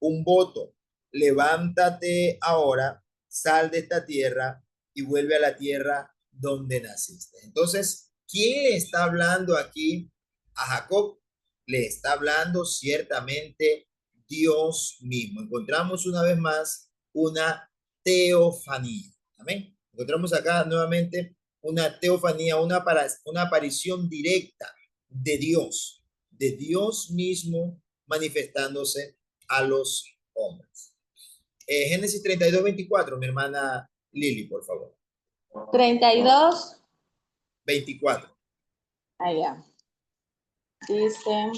un voto. Levántate ahora, sal de esta tierra y vuelve a la tierra donde naciste. Entonces, ¿quién le está hablando aquí a Jacob? Le está hablando ciertamente Dios mismo. Encontramos una vez más una teofanía. Amén. Encontramos acá nuevamente una teofanía, una aparición directa de Dios mismo manifestándose a los hombres. Génesis 32, 24, mi hermana Lili, por favor. 32. 24. Allá. Dice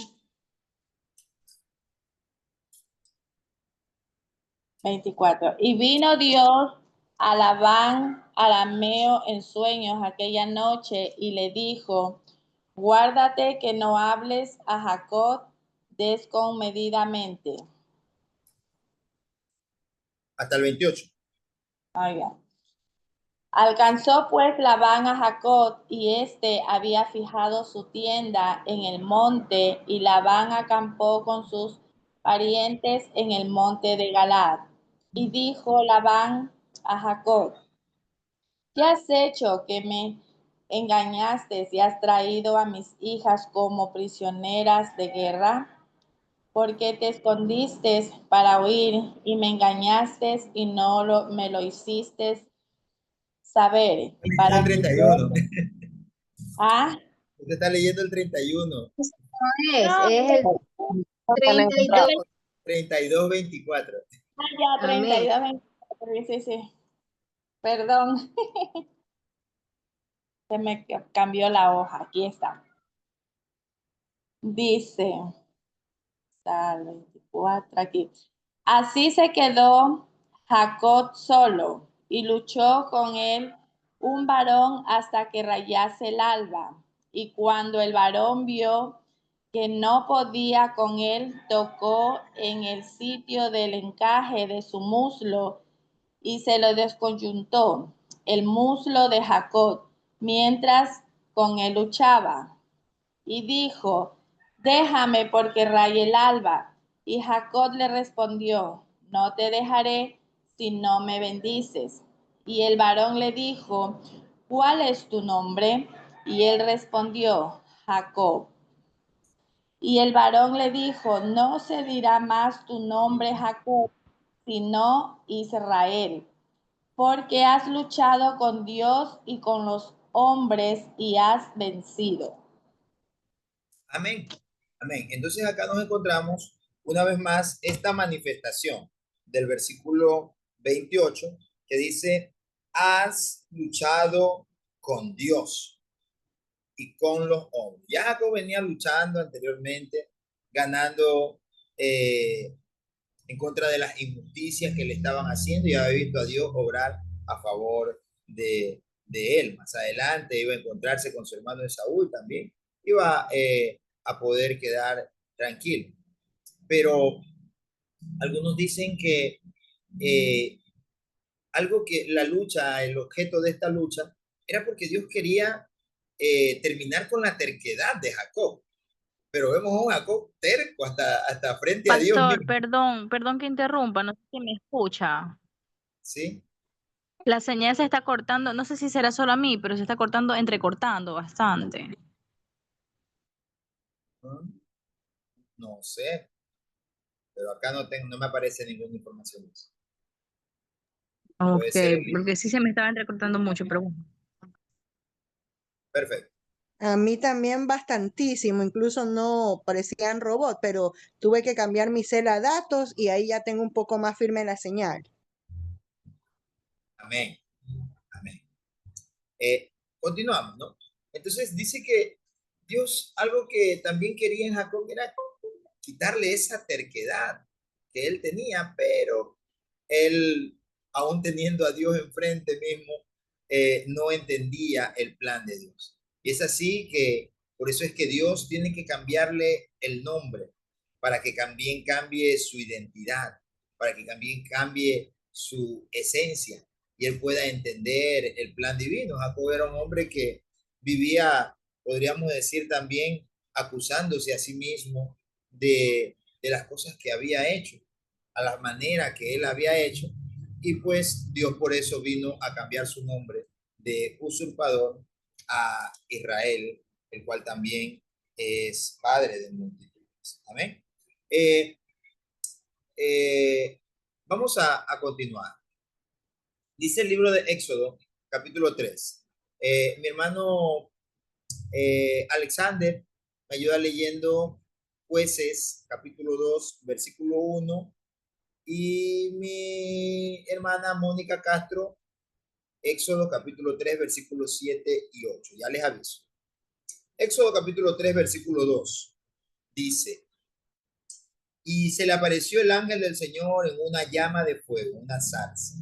24. Y vino Dios a Labán arameo en sueños aquella noche y le dijo: guárdate que no hables a Jacob descomedidamente. Hasta el 28. Allá. Alcanzó pues Labán a Jacob, y éste había fijado su tienda en el monte, y Labán acampó con sus parientes en el monte de Galaad. Y dijo Labán a Jacob: ¿qué has hecho que me engañaste y has traído a mis hijas como prisioneras de guerra? porque te escondiste para huir y me engañaste y no me lo hiciste saber. Leyendo Para el mi 31. ah, Usted está leyendo el 31. no, Es el que no 32. encontramos. 32:24. ya Amén. 32, 24, sí, sí. Perdón, se me cambió la hoja. Aquí está. Dice, está el 24 aquí. Así se quedó Jacob solo y luchó con él un varón hasta que rayase el alba. Y cuando el varón vio que no podía con él, tocó en el sitio del encaje de su muslo y se lo desconyuntó el muslo de Jacob mientras con él luchaba. Y dijo, déjame porque raye el alba. Y Jacob le respondió, no te dejaré si no me bendices. Y el varón le dijo, ¿cuál es tu nombre? Y él respondió, Jacob. Y el varón le dijo, no se dirá más tu nombre Jacob, sino Israel, porque has luchado con Dios y con los hombres y has vencido. Amén. Amén. Entonces acá nos encontramos una vez más esta manifestación del versículo 28 que dice, has luchado con Dios y con los hombres. Ya Jacob venía luchando anteriormente, ganando en contra de las injusticias que le estaban haciendo y había visto a Dios obrar a favor de él. Más adelante iba a encontrarse con su hermano Esaú también. Iba a poder quedar tranquilo. Pero algunos dicen que eh, algo que la lucha, el objeto de esta lucha, era porque Dios quería terminar con la terquedad de Jacob. Pero vemos a un Jacob terco hasta frente a Dios Pastor, mismo. perdón que interrumpa, no sé si me escucha. ¿Sí? La señal se está cortando, no sé si será solo a mí, pero se está cortando, entrecortando bastante. No sé, pero acá no me aparece ninguna información de eso. Ok, Puede ser el... porque sí se me estaba entrecortando mucho, pero bueno. Perfecto. A mí también bastantísimo, incluso no parecían robots, pero tuve que cambiar mi cel a datos y ahí ya tengo un poco más firme la señal. Amén. Amén. Continuamos, ¿no? Entonces dice que Dios, algo que también quería en Jacob era quitarle esa terquedad que él tenía, pero él, aún teniendo a Dios enfrente mismo, no entendía el plan de Dios. Y es así que, por eso es que Dios tiene que cambiarle el nombre, para que también cambie su identidad, para que también cambie su esencia y él pueda entender el plan divino. Jacob era un hombre que vivía, podríamos decir también, acusándose a sí mismo de las cosas que había hecho, a la manera que él había hecho, y pues Dios por eso vino a cambiar su nombre de usurpador a Israel, el cual también es padre de multitudes. Amén. Eh, vamos a continuar. Dice el libro de Éxodo, capítulo 3. Mi hermano Alexander me ayuda leyendo Jueces, capítulo 2, versículo 1. Y mi hermana Mónica Castro, Éxodo, capítulo 3, versículos 7 y 8. Ya les aviso. Éxodo, capítulo 3, versículo 2. Dice, y se le apareció el ángel del Señor en una llama de fuego, una zarza,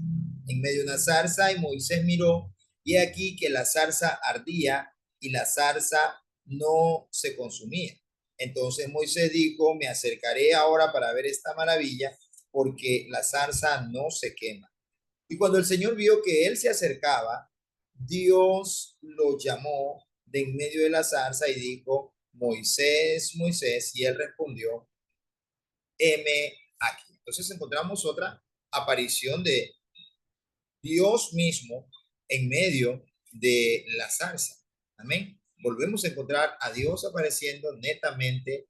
en medio de una zarza, y Moisés miró, y aquí que la zarza ardía y la zarza no se consumía. Entonces Moisés dijo, me acercaré ahora para ver esta maravilla, porque la zarza no se quema. Y cuando el Señor vio que él se acercaba, Dios lo llamó de en medio de la zarza y dijo, Moisés, Moisés, y él respondió, heme aquí. Entonces encontramos otra aparición de Dios mismo en medio de la zarza. Amén. Volvemos a encontrar a Dios apareciendo netamente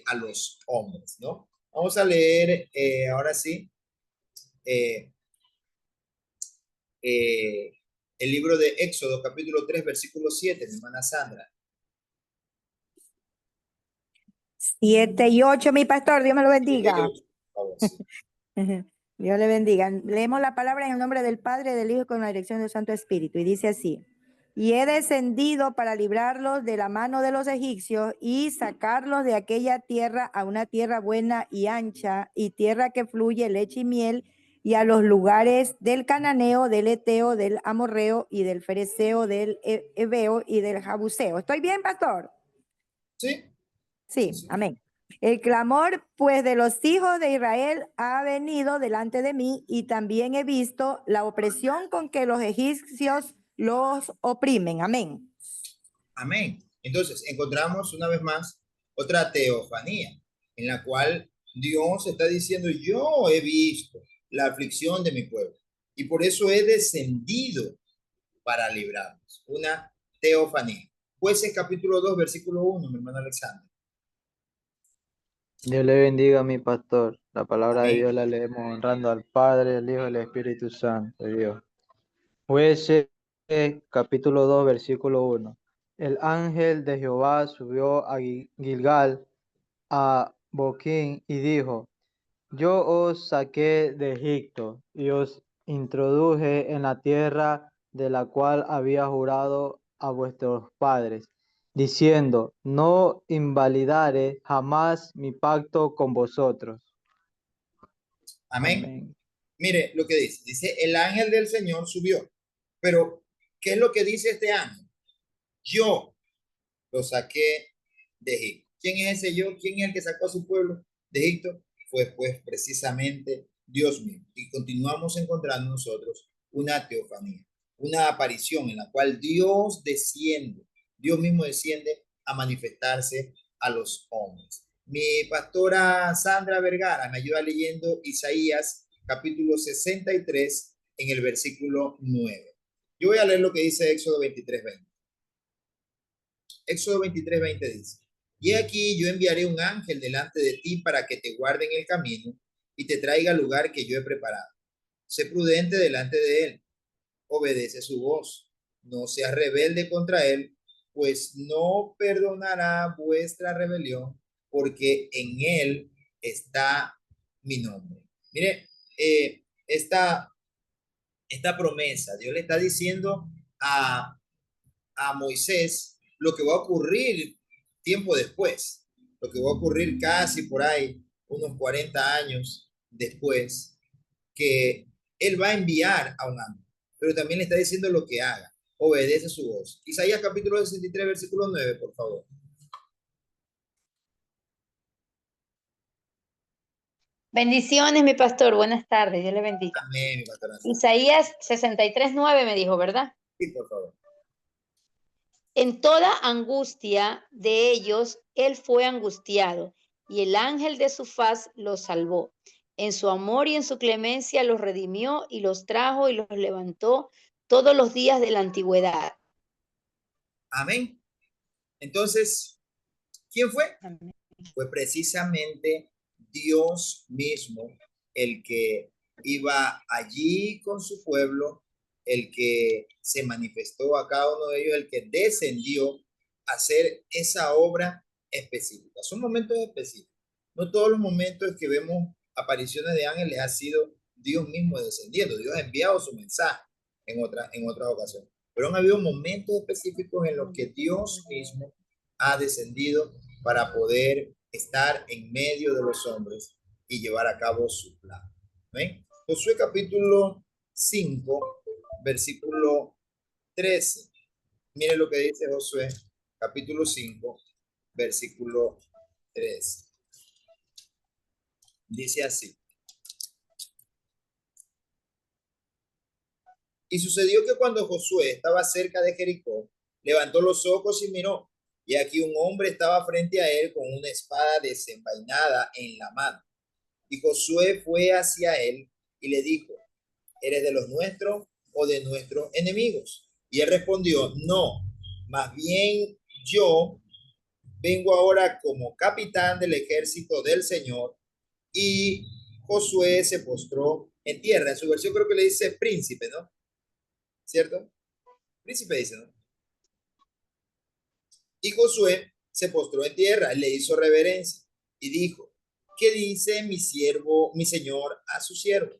a los hombres, ¿no? Vamos a leer ahora sí eh, eh, el libro de Éxodo, capítulo 3, versículo 7, mi hermana Sandra. 7 y 8, mi pastor, Dios me lo bendiga. 7 y 8, por favor, sí. Dios le bendiga. Leemos la palabra en el nombre del Padre, del Hijo y con la dirección del Santo Espíritu. Y dice así: y he descendido para librarlos de la mano de los egipcios y sacarlos de aquella tierra a una tierra buena y ancha, y tierra que fluye leche y miel, y a los lugares del cananeo, del eteo, del amorreo y del fereceo, del heveo y del jabuseo. ¿Estoy bien, pastor? Sí. Sí, amén. El clamor, pues, de los hijos de Israel ha venido delante de mí, y también he visto la opresión con que los egipcios los oprimen. Amén. Amén. Entonces, encontramos una vez más otra teofanía en la cual Dios está diciendo, yo he visto la aflicción de mi pueblo y por eso he descendido para librarnos. Una teofanía. Jueces capítulo 2, versículo 1, mi hermano Alexander. Dios le bendiga, mi pastor. La palabra Amén. de Dios la leemos honrando al Padre, al Hijo y al Espíritu Santo de Dios. Jueces, capítulo 2, versículo 1. El ángel de Jehová subió a Gilgal, a Boquín, y dijo: yo os saqué de Egipto y os introduje en la tierra de la cual había jurado a vuestros padres, diciendo: no invalidaré jamás mi pacto con vosotros. Amén. Amén. Mire lo que dice. Dice, el ángel del Señor subió. Pero, ¿qué es lo que dice este ángel? Yo lo saqué de Egipto. ¿Quién es ese yo? ¿Quién es el que sacó a su pueblo de Egipto? Fue pues precisamente Dios mismo. Y continuamos encontrando nosotros una teofanía, una aparición en la cual Dios desciende, Dios mismo desciende a manifestarse a los hombres. Mi pastora Sandra Vergara me ayuda leyendo Isaías capítulo 63 en el versículo 9. Yo voy a leer lo que dice Éxodo 23:20. Éxodo 23:20 dice: y aquí yo enviaré un ángel delante de ti para que te guarde en el camino y te traiga al lugar que yo he preparado. Sé prudente delante de él, obedece su voz, no seas rebelde contra él, pues no perdonará vuestra rebelión, porque en él está mi nombre. Mire, esta promesa, Dios le está diciendo a Moisés lo que va a ocurrir tiempo después, lo que va a ocurrir casi por ahí, unos 40 años después, que él va a enviar a un ángel, pero también le está diciendo lo que haga, obedece su voz. Isaías capítulo 63, versículo 9, por favor. Bendiciones, mi pastor. Buenas tardes. Dios le bendiga. Amén, mi pastor. Isaías 63:9 me dijo, ¿verdad? Sí, por favor. En toda angustia de ellos, él fue angustiado, y el ángel de su faz los salvó. En su amor y en su clemencia los redimió y los trajo y los levantó todos los días de la antigüedad. Amén. Entonces, ¿quién fue? Amén. Fue precisamente Dios mismo el que iba allí con su pueblo, el que se manifestó a cada uno de ellos, el que descendió a hacer esa obra específica. Son momentos específicos. No todos los momentos que vemos apariciones de ángeles ha sido Dios mismo descendiendo. Dios ha enviado su mensaje en otras ocasiones. Pero han habido momentos específicos en los que Dios mismo ha descendido para poder estar en medio de los hombres y llevar a cabo su plan. ¿Ven? Josué capítulo 5, versículo 13. Mire lo que dice Josué capítulo 5, versículo 13. Dice así: y sucedió que cuando Josué estaba cerca de Jericó, levantó los ojos y miró, y aquí un hombre estaba frente a él con una espada desenvainada en la mano. Y Josué fue hacia él y le dijo: ¿eres de los nuestros o de nuestros enemigos? Y él respondió: no, más bien yo vengo ahora como capitán del ejército del Señor. Y Josué se postró en tierra. En su versión creo que le dice príncipe, ¿no? ¿Cierto? Príncipe dice, ¿no? Y Josué se postró en tierra, le hizo reverencia y dijo, ¿qué dice mi siervo, mi señor a su siervo?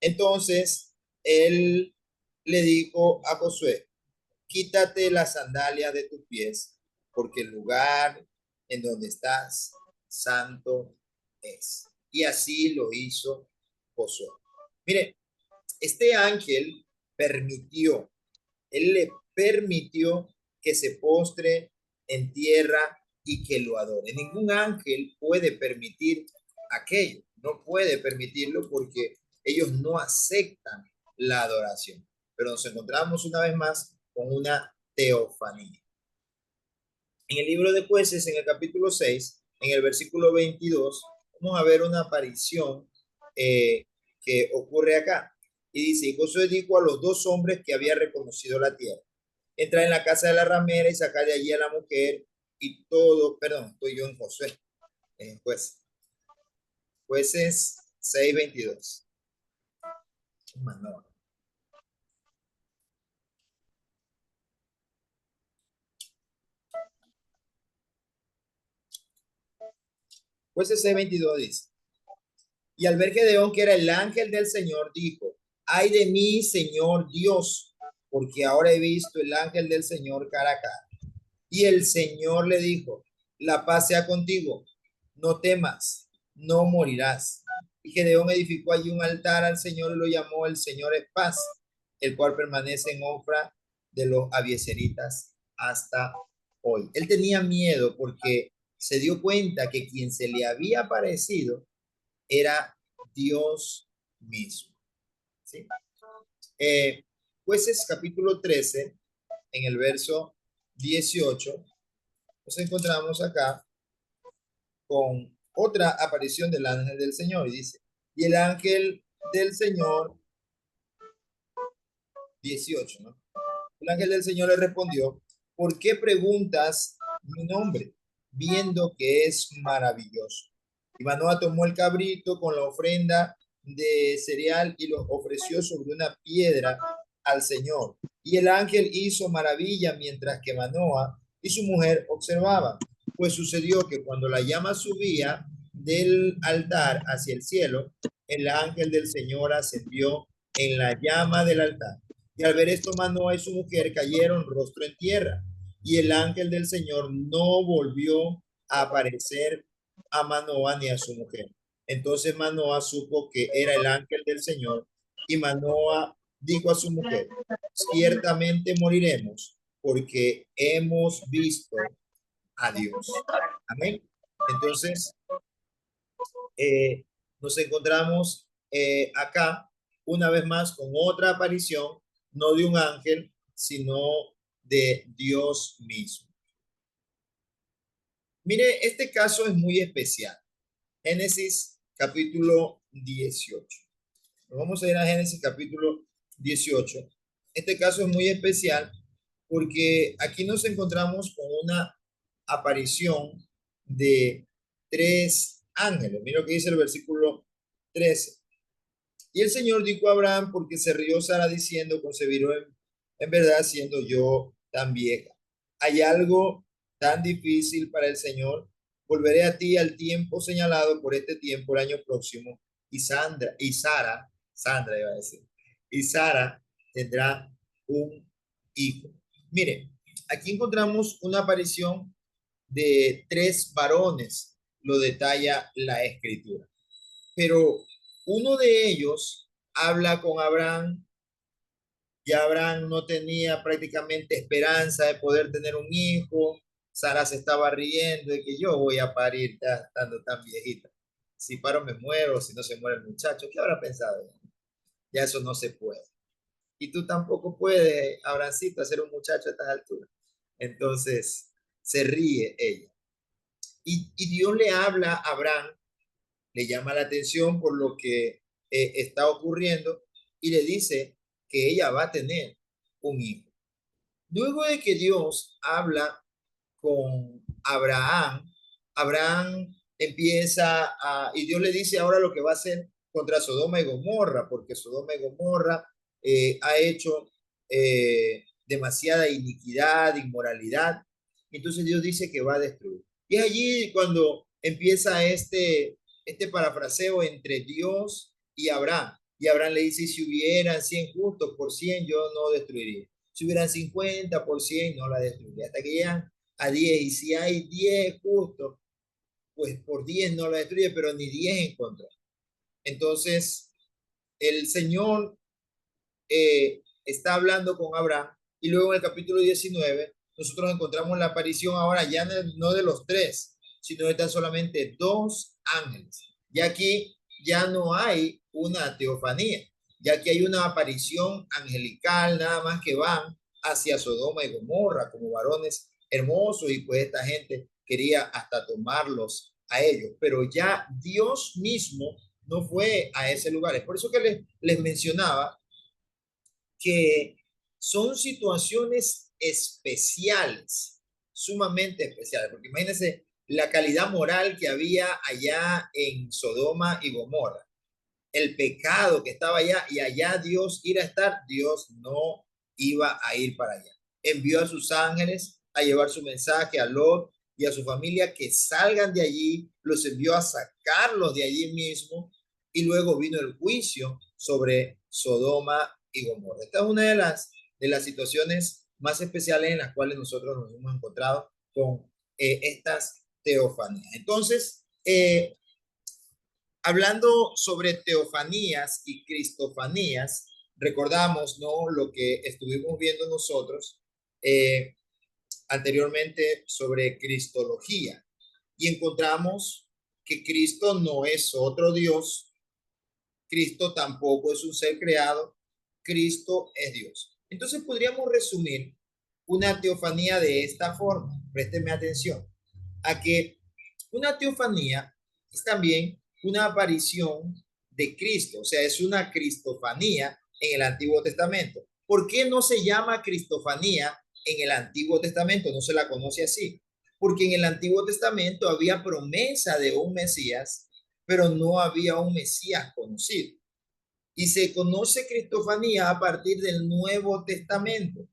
Entonces él le dijo a Josué, quítate las sandalias de tus pies, porque el lugar en donde estás santo es. Y así lo hizo Josué. Mire, este ángel permitió, él le permitió que se postre en tierra y que lo adore. Ningún ángel puede permitir aquello, no puede permitirlo porque ellos no aceptan la adoración. Pero nos encontramos una vez más con una teofanía. En el libro de Jueces, en el capítulo 6, en el versículo 22, vamos a ver una aparición que ocurre acá. Y dice, y Josué dijo a los dos hombres que había reconocido la tierra, entra en la casa de la ramera y saca de allí a la mujer y todo, perdón, estoy yo en Josué, en Jueces 6:22. Manoa. Jueces 6:22 dice, y al ver Gedeón, que era el ángel del Señor, dijo, ay de mí, Señor Dios, porque ahora he visto el ángel del Señor cara a cara. Y el Señor le dijo, la paz sea contigo, no temas, no morirás. Y Gedeón edificó allí un altar al Señor y lo llamó el Señor es paz, el cual permanece en Ofra de los abiezeritas hasta hoy. Él tenía miedo porque se dio cuenta que quien se le había aparecido era Dios mismo. ¿Sí? Jueces capítulo 13, en el verso 18, nos encontramos acá con otra aparición del ángel del Señor. Y dice, y el ángel del Señor, 18, ¿no? El ángel del Señor le respondió, ¿por qué preguntas mi nombre, viendo que es maravilloso? Y Manoah tomó el cabrito con la ofrenda de cereal y lo ofreció sobre una piedra al Señor. Y el ángel hizo maravilla mientras que Manoah y su mujer observaban. Pues sucedió que cuando la llama subía del altar hacia el cielo, el ángel del Señor ascendió en la llama del altar. Y al ver esto, Manoah y su mujer cayeron rostro en tierra. Y el ángel del Señor no volvió a aparecer a Manoah ni a su mujer. Entonces Manoah supo que era el ángel del Señor. Y Manoah dijo a su mujer, ciertamente moriremos porque hemos visto a Dios. Amén. Entonces, nos encontramos acá una vez más con otra aparición, no de un ángel, sino de Dios mismo. Mire, este caso es muy especial. Génesis capítulo 18. Vamos a ir a Génesis capítulo 18. Este caso es muy especial porque aquí nos encontramos con una aparición de tres ángeles. Mira lo que dice el versículo 13. Y el Señor dijo a Abraham, porque se rió Sara diciendo, concebiré en verdad siendo yo tan vieja. ¿Hay algo tan difícil para el Señor? Volveré a ti al tiempo señalado por este tiempo, el año próximo, y Sandra, Sandra iba a decir, y Sara tendrá un hijo. Mire, aquí encontramos una aparición de tres varones, lo detalla la escritura. Pero uno de ellos habla con Abraham. Ya Abraham no tenía prácticamente esperanza de poder tener un hijo. Sara se estaba riendo de que yo voy a parir ya estando tan viejita. Si paro me muero, si no se muere el muchacho. ¿Qué habrá pensado? Ya eso no se puede. Y tú tampoco puedes, Abrahamcito, hacer un muchacho a estas alturas. Entonces se ríe ella. Y Dios le habla a Abraham, le llama la atención por lo que está ocurriendo y le dice que ella va a tener un hijo. Luego de que Dios habla con Abraham, Abraham empieza y Dios le dice ahora lo que va a hacer contra Sodoma y Gomorra, porque Sodoma y Gomorra ha hecho demasiada iniquidad, inmoralidad. Entonces Dios dice que va a destruir. Y es allí cuando empieza este parafraseo entre Dios y Abraham. Y Abraham le dice, si hubieran 100 justos por 100, yo no destruiría. Si hubieran 50 por 100, no la destruiría. Hasta que llegan a 10. Y si hay 10 justos, pues por 10 no la destruye, pero ni 10 en contra. Entonces, el Señor está hablando con Abraham. Y luego en el capítulo 19, nosotros encontramos la aparición ahora ya no de los 3, sino de tan solamente 2 ángeles. Y aquí ya no hay una teofanía, ya que hay una aparición angelical nada más que van hacia Sodoma y Gomorra como varones hermosos, y pues esta gente quería hasta tomarlos a ellos, pero ya Dios mismo no fue a ese lugar. Es por eso que les mencionaba que son situaciones especiales, sumamente especiales, porque imagínense la calidad moral que había allá en Sodoma y Gomorra, el pecado que estaba allá, y allá Dios iba a estar. Dios no iba a ir para allá. Envió a sus ángeles a llevar su mensaje a Lot y a su familia, que salgan de allí, los envió a sacarlos de allí mismo, y luego vino el juicio sobre Sodoma y Gomorra. Esta es una de las situaciones más especiales en las cuales nosotros nos hemos encontrado con estas teofanías. Entonces, hablando sobre teofanías y cristofanías, recordamos, ¿no?, lo que estuvimos viendo nosotros anteriormente sobre cristología, y encontramos que Cristo no es otro Dios, Cristo tampoco es un ser creado, Cristo es Dios. Entonces podríamos resumir una teofanía de esta forma. Présteme atención a que una teofanía es también una aparición de Cristo, o sea, es una cristofanía en el Antiguo Testamento. ¿Por qué no se llama cristofanía en el Antiguo Testamento? No se la conoce así, porque en el Antiguo Testamento había promesa de un Mesías, pero no había un Mesías conocido. Y se conoce cristofanía a partir del Nuevo Testamento.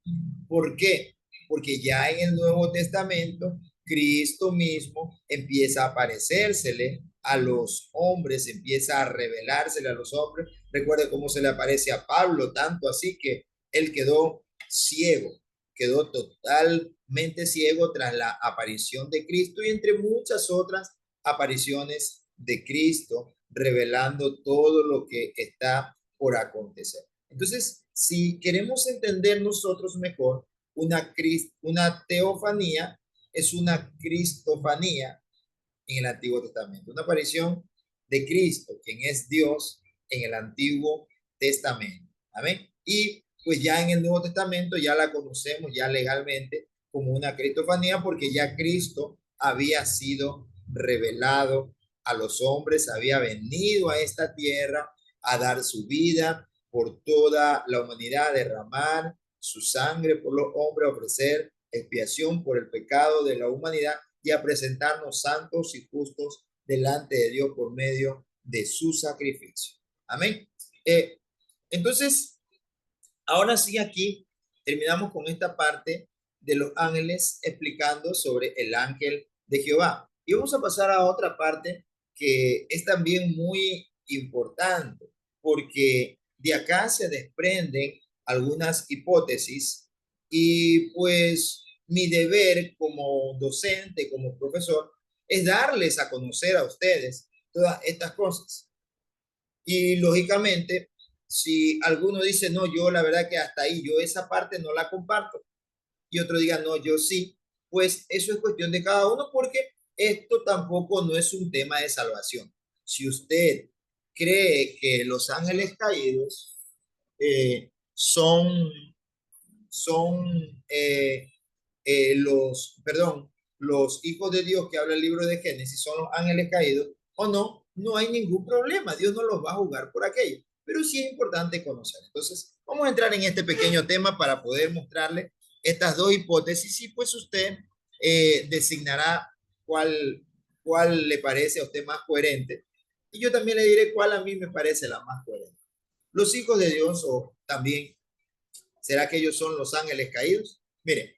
¿Por qué? Porque ya en el Nuevo Testamento Cristo mismo empieza a aparecérsele a los hombres, empieza a revelársele a los hombres. Recuerde cómo se le aparece a Pablo, tanto así que él quedó ciego, quedó totalmente ciego tras la aparición de Cristo, y entre muchas otras apariciones de Cristo, revelando todo lo que está por acontecer. Entonces, si queremos entender nosotros mejor, una teofanía es una cristofanía en el Antiguo Testamento, una aparición de Cristo, quien es Dios, en el Antiguo Testamento. Amén. Y pues ya en el Nuevo Testamento ya la conocemos ya legalmente como una cristofanía, porque ya Cristo había sido revelado a los hombres, había venido a esta tierra a dar su vida por toda la humanidad, a derramar su sangre por los hombres, a ofrecer expiación por el pecado de la humanidad y a presentarnos santos y justos delante de Dios por medio de su sacrificio. Amén. Entonces, ahora sí, aquí terminamos con esta parte de los ángeles explicando sobre el ángel de Jehová. Y vamos a pasar a otra parte que es también muy importante, porque de acá se desprenden algunas hipótesis, y pues mi deber como docente, como profesor, es darles a conocer a ustedes todas estas cosas. Y lógicamente, si alguno dice, no, yo la verdad que hasta ahí, yo esa parte no la comparto, y otro diga, no, yo sí, pues eso es cuestión de cada uno, porque esto tampoco no es un tema de salvación. Si usted cree que los ángeles caídos son los hijos de Dios que habla el libro de Génesis, son los ángeles caídos o no, no hay ningún problema. Dios no los va a juzgar por aquello, pero sí es importante conocer. Entonces, vamos a entrar en este pequeño tema para poder mostrarle estas dos hipótesis, y pues usted designará cuál le parece a usted más coherente. Y yo también le diré cuál a mí me parece la más coherente. Los hijos de Dios, o también, ¿será que ellos son los ángeles caídos? Miren,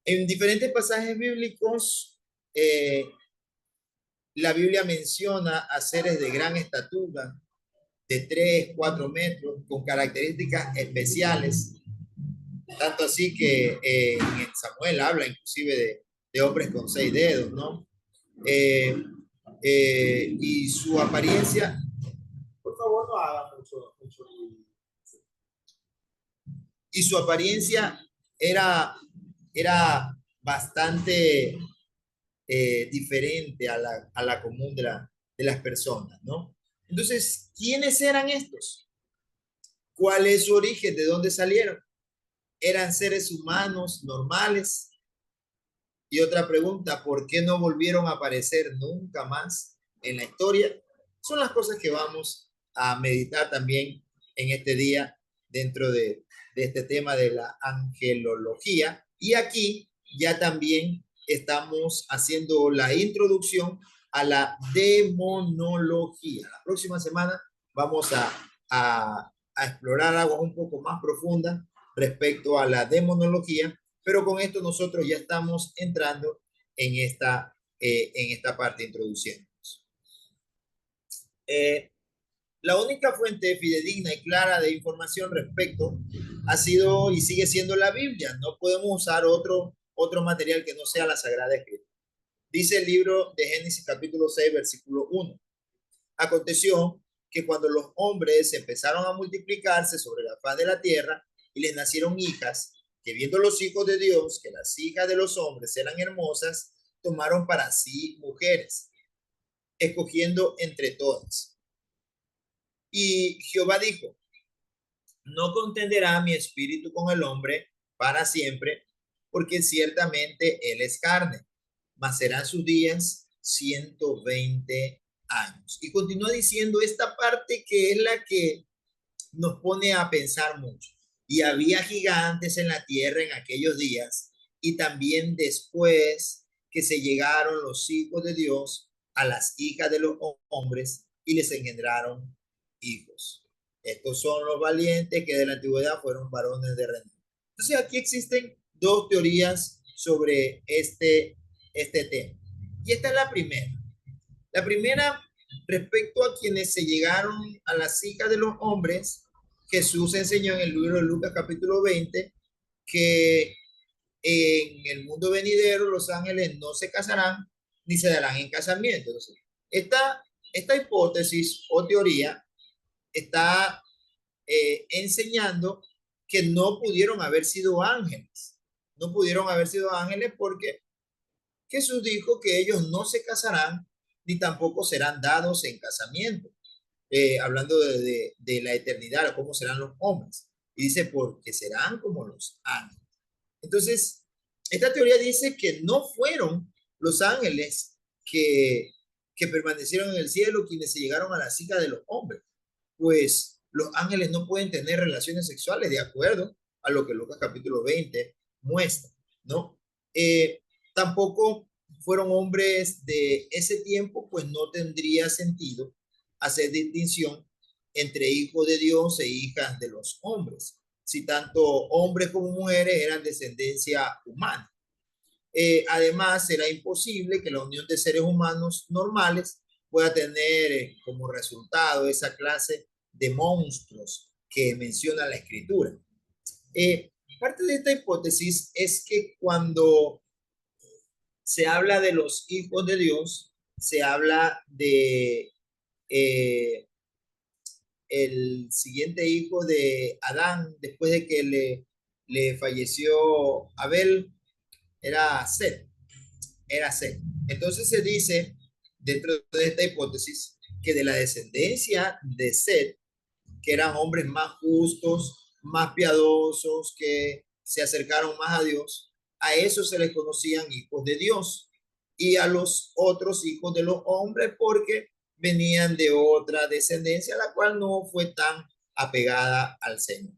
en diferentes pasajes bíblicos, la Biblia menciona a seres de gran estatura, de 3, 4 metros, con características especiales, tanto así que en Samuel habla inclusive de hombres con 6 dedos, ¿no? Y su apariencia, por favor no haga mucho. Y su apariencia era bastante diferente a la común de las personas, ¿no? Entonces, ¿quiénes eran estos? ¿Cuál es su origen? ¿De dónde salieron? ¿Eran seres humanos normales? Y otra pregunta, ¿por qué no volvieron a aparecer nunca más en la historia? Son las cosas que vamos a meditar también en este día dentro de este tema de la angelología. Y aquí ya también estamos haciendo la introducción a la demonología. La próxima semana vamos a explorar aguas un poco más profundas respecto a la demonología, pero con esto nosotros ya estamos entrando en esta parte introduciéndonos. La única fuente fidedigna y clara de información respecto ha sido y sigue siendo la Biblia. No podemos usar otro material que no sea la Sagrada Escritura. Dice el libro de Génesis capítulo 6, versículo 1. Aconteció que cuando los hombres empezaron a multiplicarse sobre la faz de la tierra y les nacieron hijas, que viendo los hijos de Dios que las hijas de los hombres eran hermosas, tomaron para sí mujeres, escogiendo entre todas. Y Jehová dijo, no contenderá mi espíritu con el hombre para siempre, porque ciertamente él es carne, mas serán sus días 120 años. Y continúa diciendo esta parte que es la que nos pone a pensar mucho. Y había gigantes en la tierra en aquellos días, y también después que se llegaron los hijos de Dios a las hijas de los hombres y les engendraron hijos. Estos son los valientes que de la antigüedad fueron varones de renombre. Entonces aquí existen dos teorías sobre este tema. Y esta es la primera. La primera, respecto a quienes se llegaron a las hijas de los hombres, Jesús enseñó en el libro de Lucas capítulo 20 que en el mundo venidero los ángeles no se casarán ni se darán en casamiento. Entonces, esta hipótesis o teoría está enseñando que no pudieron haber sido ángeles. No pudieron haber sido ángeles porque Jesús dijo que ellos no se casarán ni tampoco serán dados en casamiento. Hablando de la eternidad, cómo serán los hombres. Y dice, porque serán como los ángeles. Entonces, esta teoría dice que no fueron los ángeles que permanecieron en el cielo quienes se llegaron a la hijas de los hombres. Pues los ángeles no pueden tener relaciones sexuales de acuerdo a lo que Lucas capítulo 20 muestra, ¿no? Tampoco fueron hombres de ese tiempo, pues no tendría sentido hacer distinción entre hijos de Dios e hijas de los hombres, si tanto hombres como mujeres eran descendencia humana. Además, será imposible que la unión de seres humanos normales pueda tener como resultado esa clase de monstruos que menciona la Escritura. Parte de esta hipótesis es que cuando se habla de los hijos de Dios, se habla de el siguiente hijo de Adán, después de que le falleció Abel, era Set. Entonces se dice, dentro de esta hipótesis, que de la descendencia de Set, que eran hombres más justos, más piadosos, que se acercaron más a Dios, a esos se les conocían hijos de Dios, y a los otros hijos de los hombres porque venían de otra descendencia, la cual no fue tan apegada al Señor.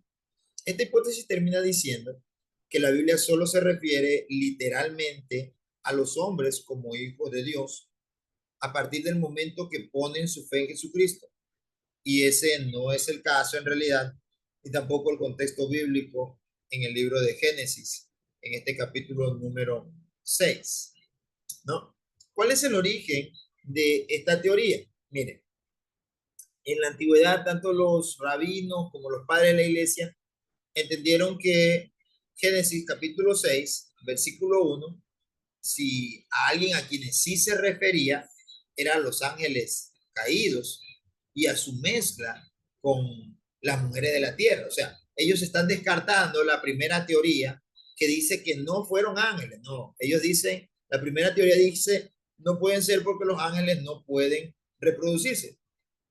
Esta hipótesis termina diciendo que la Biblia solo se refiere literalmente a los hombres como hijos de Dios a partir del momento que ponen su fe en Jesucristo. Y ese no es el caso en realidad, y tampoco el contexto bíblico en el libro de Génesis, en este capítulo número 6, ¿no? ¿Cuál es el origen de esta teoría? Miren, en la antigüedad, tanto los rabinos como los padres de la iglesia entendieron que Génesis capítulo 6, versículo 1, si a alguien a quienes sí se refería, eran los ángeles caídos y a su mezcla con las mujeres de la tierra. O sea, ellos están descartando la primera teoría que dice que no fueron ángeles. No, ellos dicen, la primera teoría dice, no pueden ser porque los ángeles no pueden reproducirse.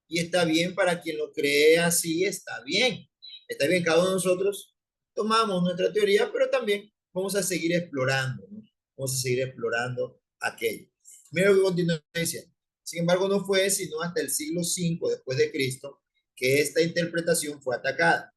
Y está bien para quien lo cree así, está bien. Está bien, cada uno de nosotros tomamos nuestra teoría, pero también vamos a seguir explorando, ¿no? Vamos a seguir explorando aquello. Mira lo que continúa diciendo. Sin embargo, no fue sino hasta el siglo V después de Cristo que esta interpretación fue atacada.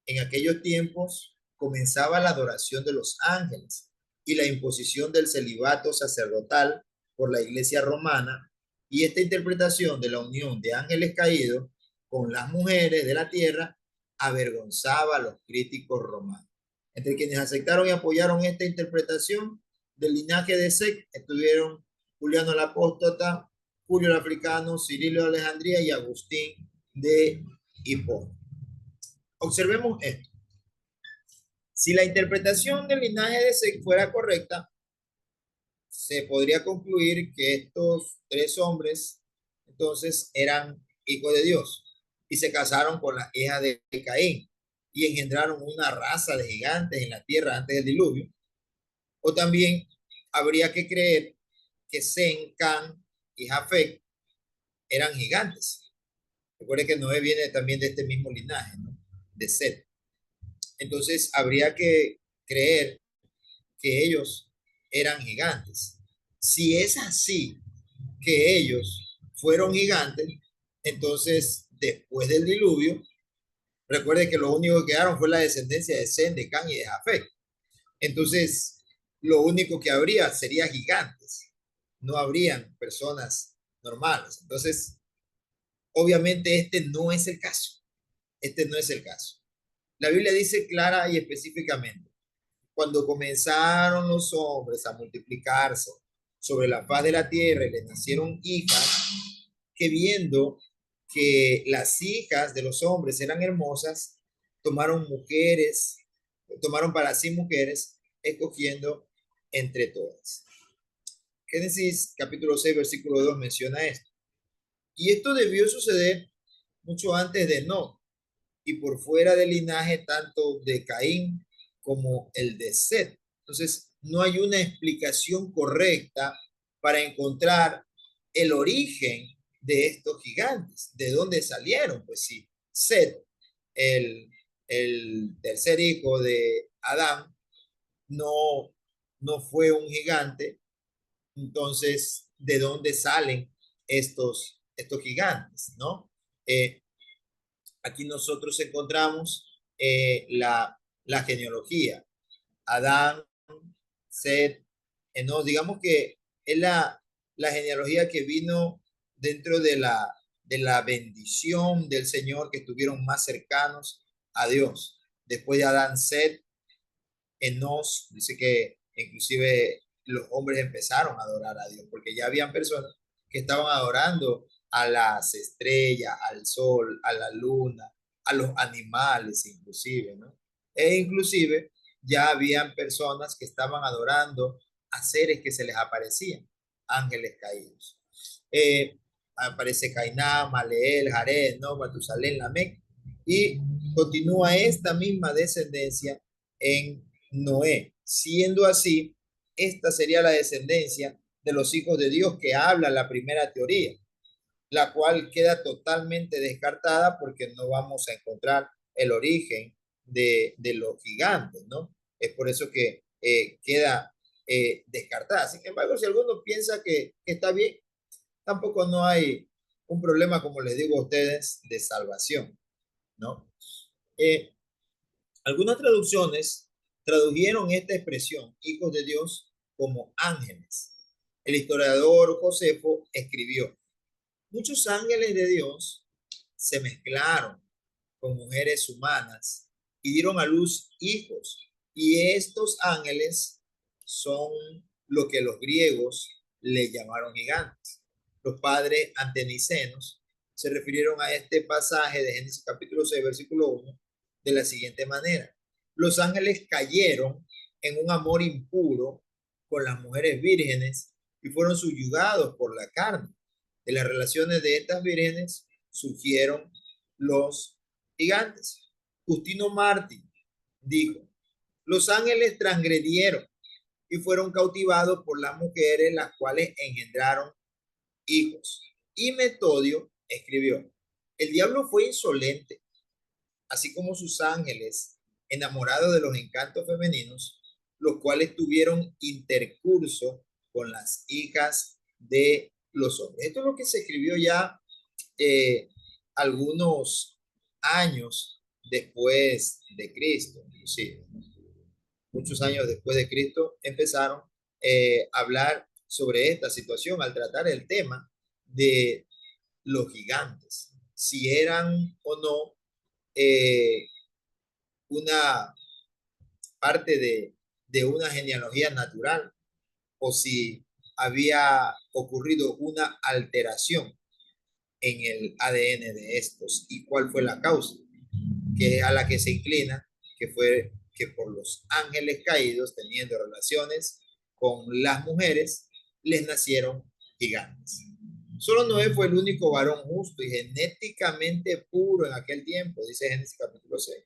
En aquellos tiempos comenzaba la adoración de los ángeles y la imposición del celibato sacerdotal por la Iglesia romana, y esta interpretación de la unión de ángeles caídos con las mujeres de la tierra avergonzaba a los críticos romanos. Entre quienes aceptaron y apoyaron esta interpretación del linaje de Seth estuvieron Juliano el Apóstata, Julio el Africano, Cirilo de Alejandría y Agustín de Hipona. Observemos esto. Si la interpretación del linaje de Seth fuera correcta, se podría concluir que estos tres hombres entonces eran hijos de Dios y se casaron con la hija de Caín y engendraron una raza de gigantes en la tierra antes del diluvio. O también habría que creer que Sem, Can y Jafet eran gigantes. Recuerde que Noé viene también de este mismo linaje, ¿no? De Set. Entonces habría que creer que ellos eran gigantes. Si es así, que ellos fueron gigantes, entonces después del diluvio, recuerde que lo único que quedaron fue la descendencia de Sem, de Can y de Jafet. Entonces, lo único que habría sería gigantes, no habrían personas normales. Entonces, obviamente este no es el caso. Este no es el caso. La Biblia dice clara y específicamente, cuando comenzaron los hombres a multiplicarse sobre la faz de la tierra y les nacieron hijas, que viendo que las hijas de los hombres eran hermosas, tomaron para sí mujeres, escogiendo entre todas. Génesis capítulo 6, versículo 2 menciona esto. Y esto debió suceder mucho antes de Enoc, y por fuera del linaje tanto de Caín como el de Set. Entonces, no hay una explicación correcta para encontrar el origen de estos gigantes. ¿De dónde salieron? Pues sí, Set, el tercer hijo de Adán, no fue un gigante. Entonces, ¿de dónde salen estos gigantes? ¿No? Aquí nosotros encontramos la genealogía. Adán, Set, Enoc, digamos que es la genealogía que vino dentro de la bendición del Señor, que estuvieron más cercanos a Dios. Después de Adán, Set, Enoc, dice que inclusive los hombres empezaron a adorar a Dios, porque ya habían personas que estaban adorando a las estrellas, al sol, a la luna, a los animales inclusive, ¿no? E inclusive ya habían personas que estaban adorando a seres que se les aparecían, ángeles caídos. Aparece Cainán, Maleel, Jared, ¿no? Matusalén, Lamec, y continúa esta misma descendencia en Noé. Siendo así, esta sería la descendencia de los hijos de Dios que habla la primera teoría, la cual queda totalmente descartada porque no vamos a encontrar el origen de los gigantes, ¿no? Es por eso que queda descartada. Sin embargo, si alguno piensa que está bien, tampoco no hay un problema, como les digo a ustedes, de salvación, ¿no? Algunas traducciones tradujeron esta expresión, hijos de Dios, como ángeles. El historiador Josefo escribió: muchos ángeles de Dios se mezclaron con mujeres humanas y dieron a luz hijos. Y estos ángeles son lo que los griegos le llamaron gigantes. Los padres antenicenos se refirieron a este pasaje de Génesis capítulo 6, versículo 1, de la siguiente manera: los ángeles cayeron en un amor impuro con las mujeres vírgenes y fueron subyugados por la carne. De las relaciones de estas vírgenes surgieron los gigantes. Justino Martín dijo: los ángeles transgredieron y fueron cautivados por las mujeres, las cuales engendraron hijos. Y Metodio escribió: el diablo fue insolente, así como sus ángeles, enamorados de los encantos femeninos, los cuales tuvieron intercurso con las hijas de los hombres. Esto es lo que se escribió ya algunos años después de Cristo, inclusive. Muchos años después de Cristo empezaron a hablar sobre esta situación al tratar el tema de los gigantes, si eran o no una parte de una genealogía natural, o si había ocurrido una alteración en el ADN de estos y cuál fue la causa, que es a la que se inclina, que fue que por los ángeles caídos teniendo relaciones con las mujeres les nacieron gigantes. Solo Noé fue el único varón justo y genéticamente puro en aquel tiempo, dice Génesis capítulo 6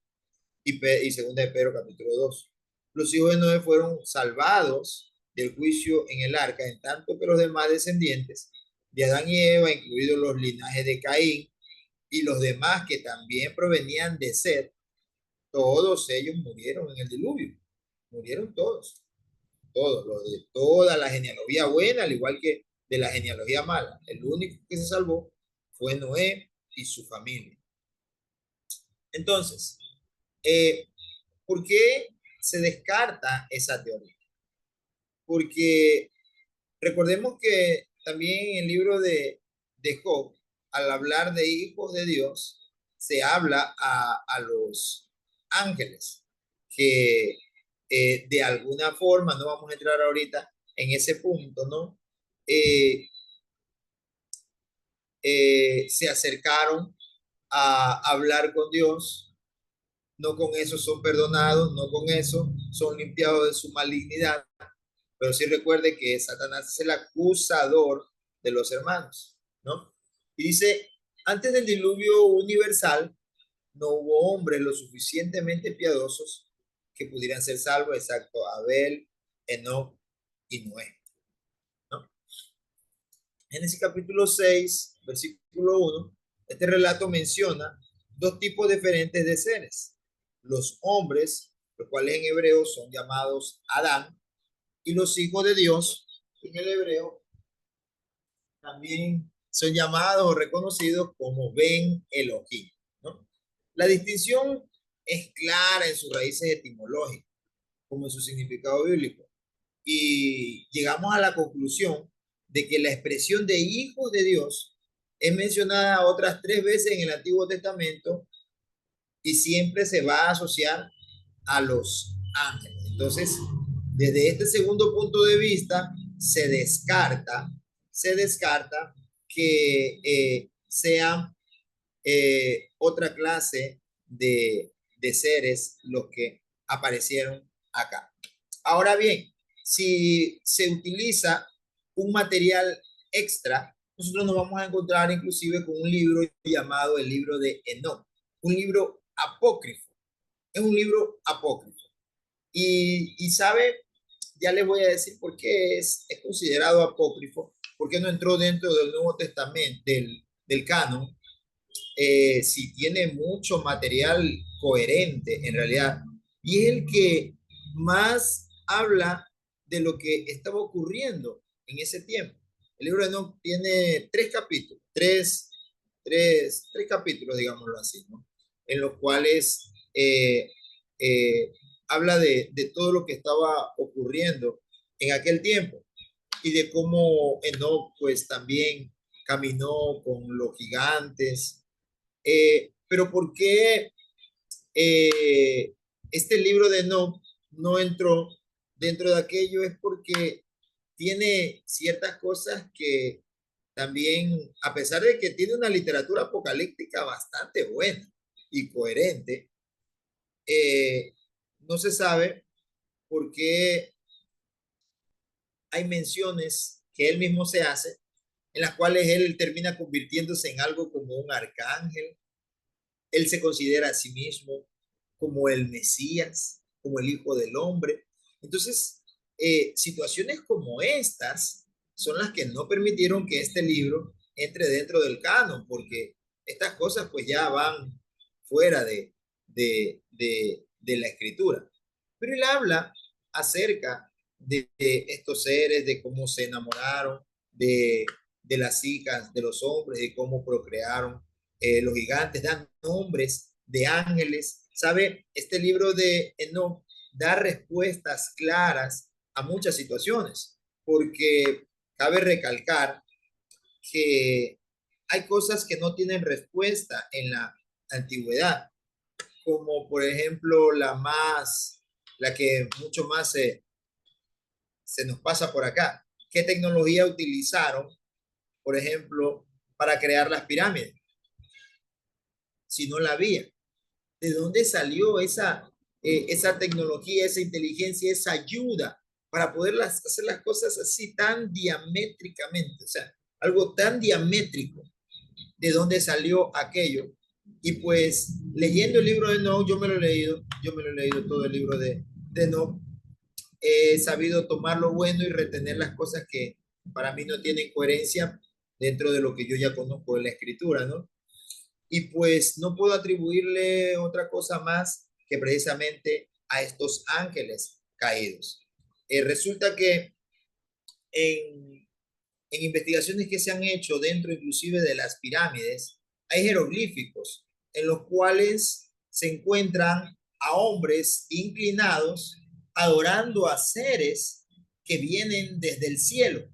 y segunda de Pedro capítulo 2. Los hijos de Noé fueron salvados del juicio en el arca, en tanto que los demás descendientes de Adán y Eva, incluidos los linajes de Caín y los demás que también provenían de Set, todos ellos murieron en el diluvio. Murieron todos, los de toda la genealogía buena, al igual que de la genealogía mala. El único que se salvó fue Noé y su familia. Entonces, ¿por qué se descarta esa teoría? Porque recordemos que también en el libro de Job, al hablar de hijos de Dios, se habla a los ángeles, que de alguna forma, no vamos a entrar ahorita en ese punto, ¿no? Se acercaron a hablar con Dios, no con eso son perdonados, no con eso son limpiados de su malignidad, pero sí recuerde que Satanás es el acusador de los hermanos, ¿no? Y dice: antes del diluvio universal no hubo hombres lo suficientemente piadosos que pudieran ser salvos, exacto, Abel, Enoc y Noé, ¿no? Génesis capítulo 6, versículo 1, este relato menciona dos tipos diferentes de seres: los hombres, los cuales en hebreo son llamados Adán, y los hijos de Dios, en el hebreo, también son llamados o reconocidos como Ben Elohim, ¿no? La distinción es clara en sus raíces etimológicas, como en su significado bíblico. Y llegamos a la conclusión de que la expresión de hijos de Dios es mencionada otras 3 veces en el Antiguo Testamento y siempre se va a asociar a los ángeles. Entonces, desde este segundo punto de vista, se descarta que sean otra clase de seres los que aparecieron acá. Ahora bien, si se utiliza un material extra, nosotros nos vamos a encontrar inclusive con un libro llamado el libro de Enoc, un libro apócrifo. Es un libro apócrifo. Y sabe, ya les voy a decir por qué es considerado apócrifo, porque no entró dentro del Nuevo Testamento, del canon, si tiene mucho material coherente en realidad, y es el que más habla de lo que estaba ocurriendo en ese tiempo. El libro de Enoc tiene 3 capítulos, tres capítulos, digámoslo así, ¿no? En los cuales habla de todo lo que estaba ocurriendo en aquel tiempo y de cómo Enoc pues también caminó con los gigantes. Pero ¿por qué este libro de Enoc no entró dentro de aquello? Es porque tiene ciertas cosas que también, a pesar de que tiene una literatura apocalíptica bastante buena y coherente, no se sabe por qué hay menciones que él mismo se hace en las cuales él termina convirtiéndose en algo como un arcángel. Él se considera a sí mismo como el Mesías, como el Hijo del Hombre. Entonces, situaciones como estas son las que no permitieron que este libro entre dentro del canon, porque estas cosas pues ya van fuera de la escritura. Pero él habla acerca de estos seres, de cómo se enamoraron, de las hijas de los hombres, de cómo procrearon los gigantes, dan nombres de ángeles. ¿Sabe? Este libro de Enoch da respuestas claras a muchas situaciones, porque cabe recalcar que hay cosas que no tienen respuesta en la antigüedad, como por ejemplo la que mucho más se nos pasa por acá. ¿Qué tecnología utilizaron, por ejemplo, para crear las pirámides? Si no la había. ¿De dónde salió esa tecnología, esa inteligencia, esa ayuda para poder hacer las cosas así tan diamétricamente? O sea, algo tan diamétrico. ¿De dónde salió aquello? Y pues leyendo el libro de Enoch, yo me lo he leído todo el libro de Enoch, he sabido tomar lo bueno y retener las cosas que para mí no tienen coherencia dentro de lo que yo ya conozco de la escritura, ¿no? Y pues no puedo atribuirle otra cosa más que precisamente a estos ángeles caídos. Resulta que en, en investigaciones que se han hecho dentro inclusive de las pirámides, hay jeroglíficos en los cuales se encuentran a hombres inclinados adorando a seres que vienen desde el cielo.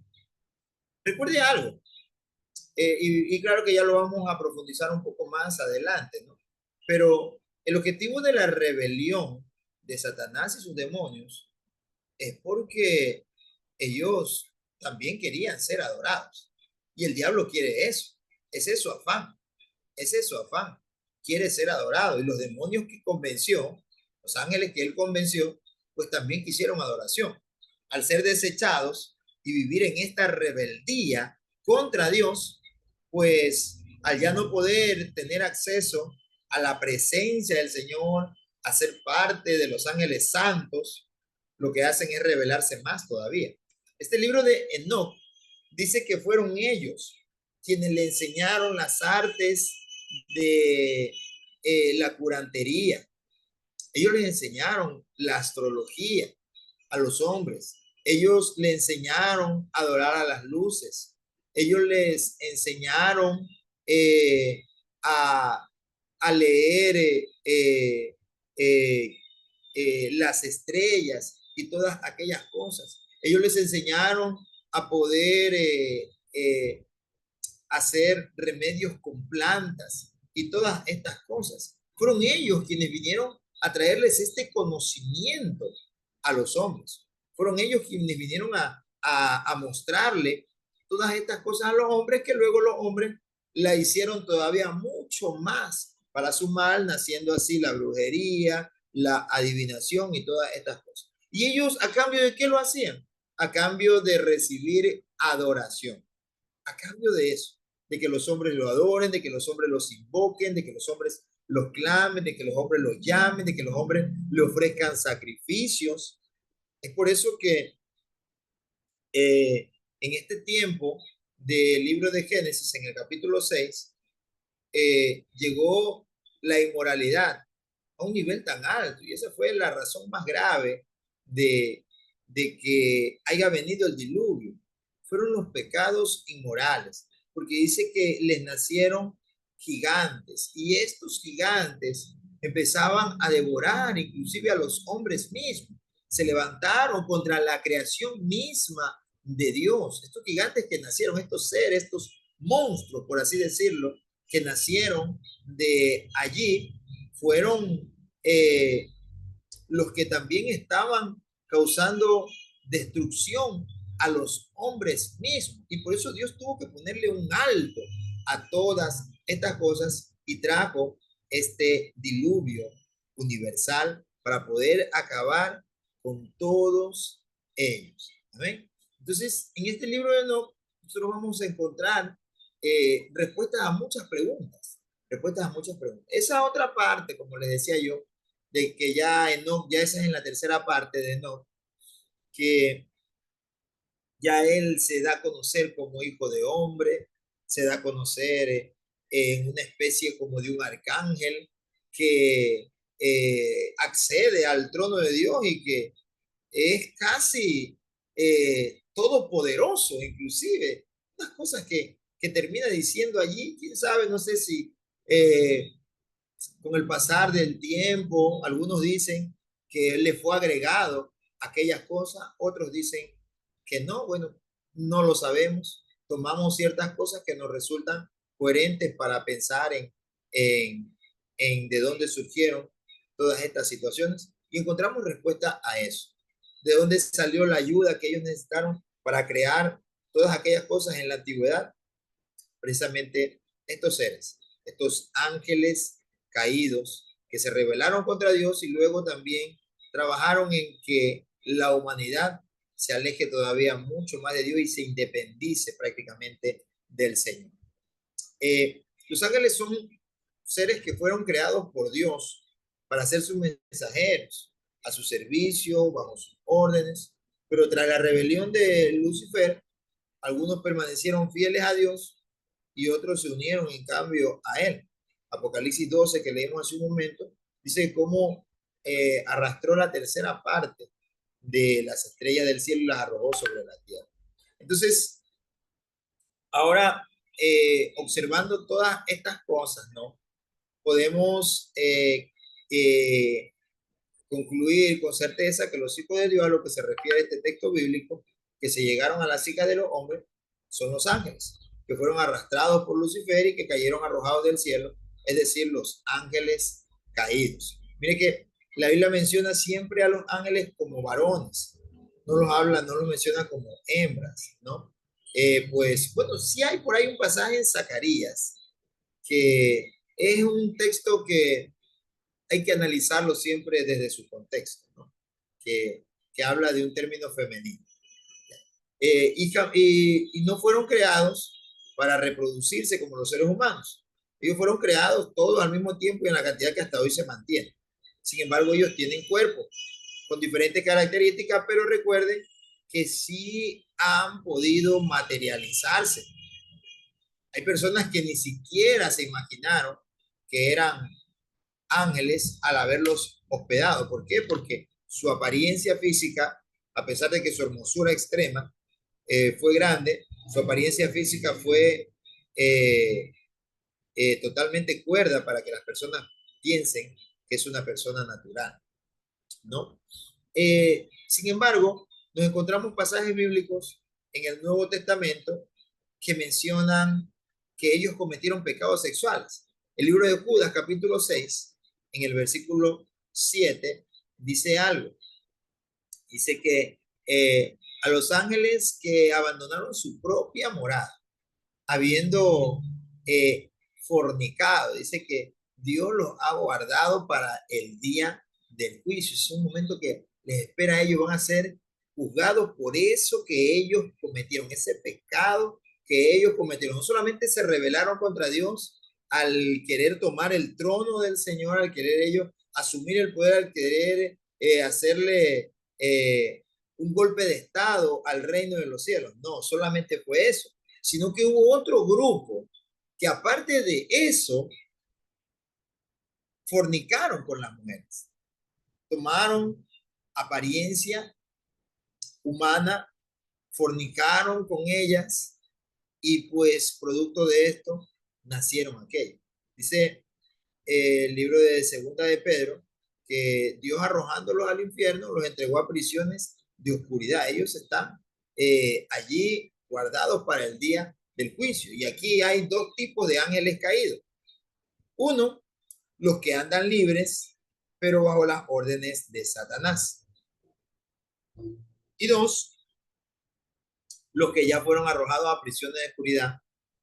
Recuerde algo, y claro que ya lo vamos a profundizar un poco más adelante, ¿no? Pero el objetivo de la rebelión de Satanás y sus demonios es porque ellos también querían ser adorados. Y el diablo quiere eso. Ese es su afán. Ese es su afán. Quiere ser adorado. Y los demonios que convenció, los ángeles que él convenció, pues también quisieron adoración. Al ser desechados y vivir en esta rebeldía contra Dios, pues al ya no poder tener acceso a la presencia del Señor, a ser parte de los ángeles santos, lo que hacen es rebelarse más todavía. Este libro de Enoch dice que fueron ellos quienes le enseñaron las artes de la curantería. Ellos les enseñaron la astrología a los hombres. Ellos le enseñaron a adorar a las luces. Ellos les enseñaron a, a leer las estrellas y todas aquellas cosas. Ellos les enseñaron a poder hacer remedios con plantas y todas estas cosas. Fueron ellos quienes vinieron a traerles este conocimiento a los hombres. Fueron ellos quienes vinieron a mostrarle todas estas cosas a los hombres, que luego los hombres la hicieron todavía mucho más para su mal, naciendo así la brujería, la adivinación y todas estas cosas. Y ellos, ¿a cambio de qué lo hacían? A cambio de recibir adoración. A cambio de eso, de que los hombres lo adoren, de que los hombres los invoquen, de que los hombres los clamen, de que los hombres los llamen, de que los hombres le ofrezcan sacrificios. Es por eso que en este tiempo del libro de Génesis, en el capítulo 6, llegó la inmoralidad a un nivel tan alto, y esa fue la razón más grave de que haya venido el diluvio. Fueron los pecados inmorales, porque dice que les nacieron gigantes, y estos gigantes empezaban a devorar inclusive a los hombres mismos. Se levantaron contra la creación misma de Dios. Estos gigantes que nacieron, estos seres, estos monstruos, por así decirlo, que nacieron de allí, fueron los que también estaban causando destrucción a los hombres mismos. Y por eso Dios tuvo que ponerle un alto a todas estas cosas y trajo este diluvio universal para poder acabar con todos ellos. ¿Amén? Entonces, en este libro de Enoch, nosotros vamos a encontrar respuestas a muchas preguntas. Respuestas a muchas preguntas. Esa otra parte, como les decía yo, de que ya Enoch, ya esa es en la tercera parte de Enoch, que ya él se da a conocer como hijo de hombre, se da a conocer en una especie como de un arcángel que accede al trono de Dios y que es casi todopoderoso, inclusive. Unas cosas que termina diciendo allí, quién sabe, no sé si con el pasar del tiempo, algunos dicen que él le fue agregado aquellas cosas, otros dicen que no, bueno, no lo sabemos. Tomamos ciertas cosas que nos resultan coherentes para pensar en de dónde surgieron todas estas situaciones y encontramos respuesta a eso. De dónde salió la ayuda que ellos necesitaron para crear todas aquellas cosas en la antigüedad. Precisamente estos seres, estos ángeles caídos que se rebelaron contra Dios y luego también trabajaron en que la humanidad se aleje todavía mucho más de Dios y se independice prácticamente del Señor. Los ángeles son seres que fueron creados por Dios para ser sus mensajeros, a su servicio, bajo sus órdenes, pero tras la rebelión de Lucifer, algunos permanecieron fieles a Dios y otros se unieron en cambio a él. Apocalipsis 12, que leímos hace un momento, dice cómo arrastró la tercera parte de las estrellas del cielo y las arrojó sobre la tierra. Entonces, ahora, observando todas estas cosas, ¿no? Podemos concluir con certeza que los hijos de Dios, a lo que se refiere a este texto bíblico, que se llegaron a la psique de los hombres, son los ángeles, que fueron arrastrados por Lucifer y que cayeron arrojados del cielo, es decir, los ángeles caídos. Mire que la Biblia menciona siempre a los ángeles como varones, no los habla, no los menciona como hembras, ¿no? Pues bueno, sí hay por ahí un pasaje en Zacarías, que es un texto que hay que analizarlo siempre desde su contexto, ¿no? Que habla de un término femenino. Y no fueron creados para reproducirse como los seres humanos. Ellos fueron creados todos al mismo tiempo y en la cantidad que hasta hoy se mantiene. Sin embargo, ellos tienen cuerpo con diferentes características, pero recuerden que sí han podido materializarse. Hay personas que ni siquiera se imaginaron que eran ángeles al haberlos hospedado. ¿Por qué? Porque su apariencia física, a pesar de que su hermosura extrema fue grande, su apariencia física fue totalmente cuerda para que las personas piensen que es una persona natural, ¿no? Sin embargo, nos encontramos pasajes bíblicos en el Nuevo Testamento que mencionan que ellos cometieron pecados sexuales. El libro de Judas, capítulo 6, en el versículo 7, dice algo. Dice que a los ángeles que abandonaron su propia morada, habiendo fornicado, dice que Dios los ha guardado para el día del juicio. Es un momento que les espera a ellos, van a ser juzgados por eso que ellos cometieron, ese pecado que ellos cometieron. No solamente se rebelaron contra Dios al querer tomar el trono del Señor, al querer ellos asumir el poder, al querer hacerle un golpe de estado al reino de los cielos. No, solamente fue eso, sino que hubo otro grupo que aparte de eso, fornicaron con las mujeres. Tomaron apariencia humana, fornicaron con ellas y pues producto de esto nacieron aquellos. Dice el libro de Segunda de Pedro, que Dios arrojándolos al infierno los entregó a prisiones de oscuridad. Ellos están allí guardados para el día del juicio. Y aquí hay dos tipos de ángeles caídos. Uno, los que andan libres, pero bajo las órdenes de Satanás. Y dos, los que ya fueron arrojados a prisiones de oscuridad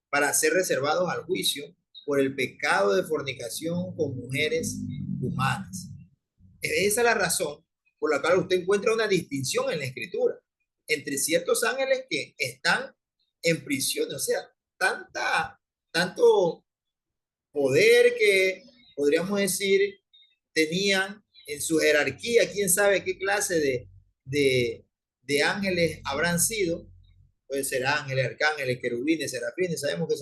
para ser reservados al juicio por el pecado de fornicación con mujeres humanas. Esa es la razón por la cual usted encuentra una distinción en la Escritura entre ciertos ángeles que están en prisión, o sea, tanto poder que podríamos decir tenían en su jerarquía, quién sabe qué clase de ángeles habrán sido. Puede ser ángeles, arcángeles, querubines, serafines. Sabemos que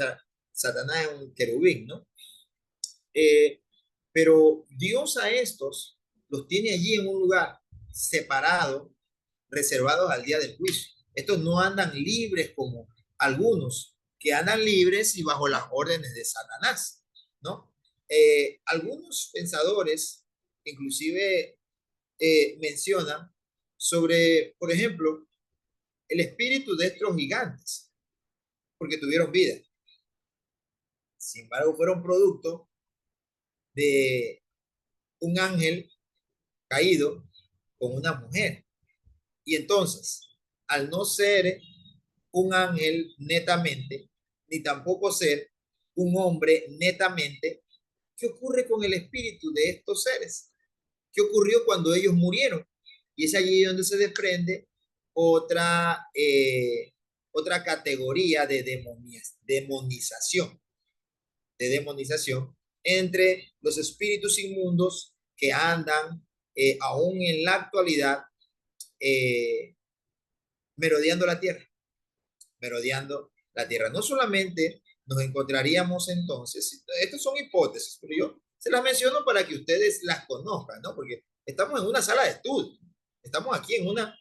Satanás es un querubín, ¿no? Pero Dios a estos los tiene allí en un lugar separado, reservados al día del juicio. Estos no andan libres como algunos que andan libres y bajo las órdenes de Satanás, ¿no? Algunos pensadores inclusive mencionan sobre, por ejemplo, el espíritu de estos gigantes, porque tuvieron vida. Sin embargo, fueron producto de un ángel caído con una mujer. Y entonces, al no ser un ángel netamente, ni tampoco ser un hombre netamente, ¿qué ocurre con el espíritu de estos seres? ¿Qué ocurrió cuando ellos murieron? Y es allí donde se desprende otra categoría de demonización entre los espíritus inmundos que andan aún en la actualidad merodeando la tierra. No solamente nos encontraríamos entonces, estas son hipótesis, pero yo se las menciono para que ustedes las conozcan, ¿no? Porque estamos en una sala de estudio, estamos aquí en una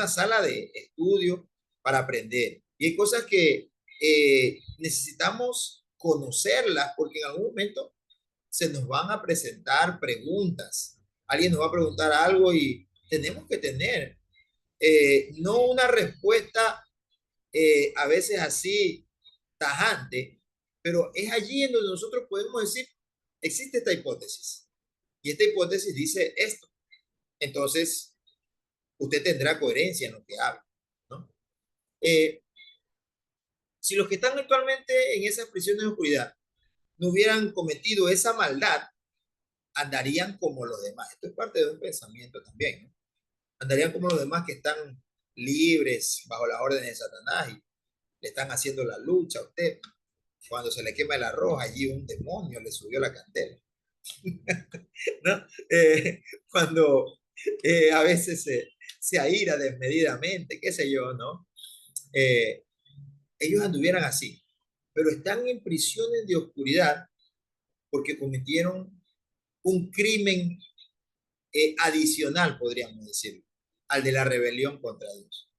sala de estudio para aprender. Y hay cosas que necesitamos conocerlas porque en algún momento se nos van a presentar preguntas. Alguien nos va a preguntar algo y tenemos que tener no una respuesta a veces así tajante, pero es allí en donde nosotros podemos decir, existe esta hipótesis y esta hipótesis dice esto. Entonces, usted tendrá coherencia en lo que habla, ¿no? Si los que están actualmente en esas prisiones de oscuridad no hubieran cometido esa maldad, andarían como los demás. Esto es parte de un pensamiento también, ¿no? Andarían como los demás que están libres bajo la orden de Satanás y le están haciendo la lucha a usted. Cuando se le quema el arroz, allí un demonio le subió la candela. ¿No? Cuando a veces se aira desmedidamente, qué sé yo, ¿no? Ellos anduvieran así, pero están en prisiones de oscuridad porque cometieron un crimen adicional, podríamos decir, al de la rebelión contra Dios.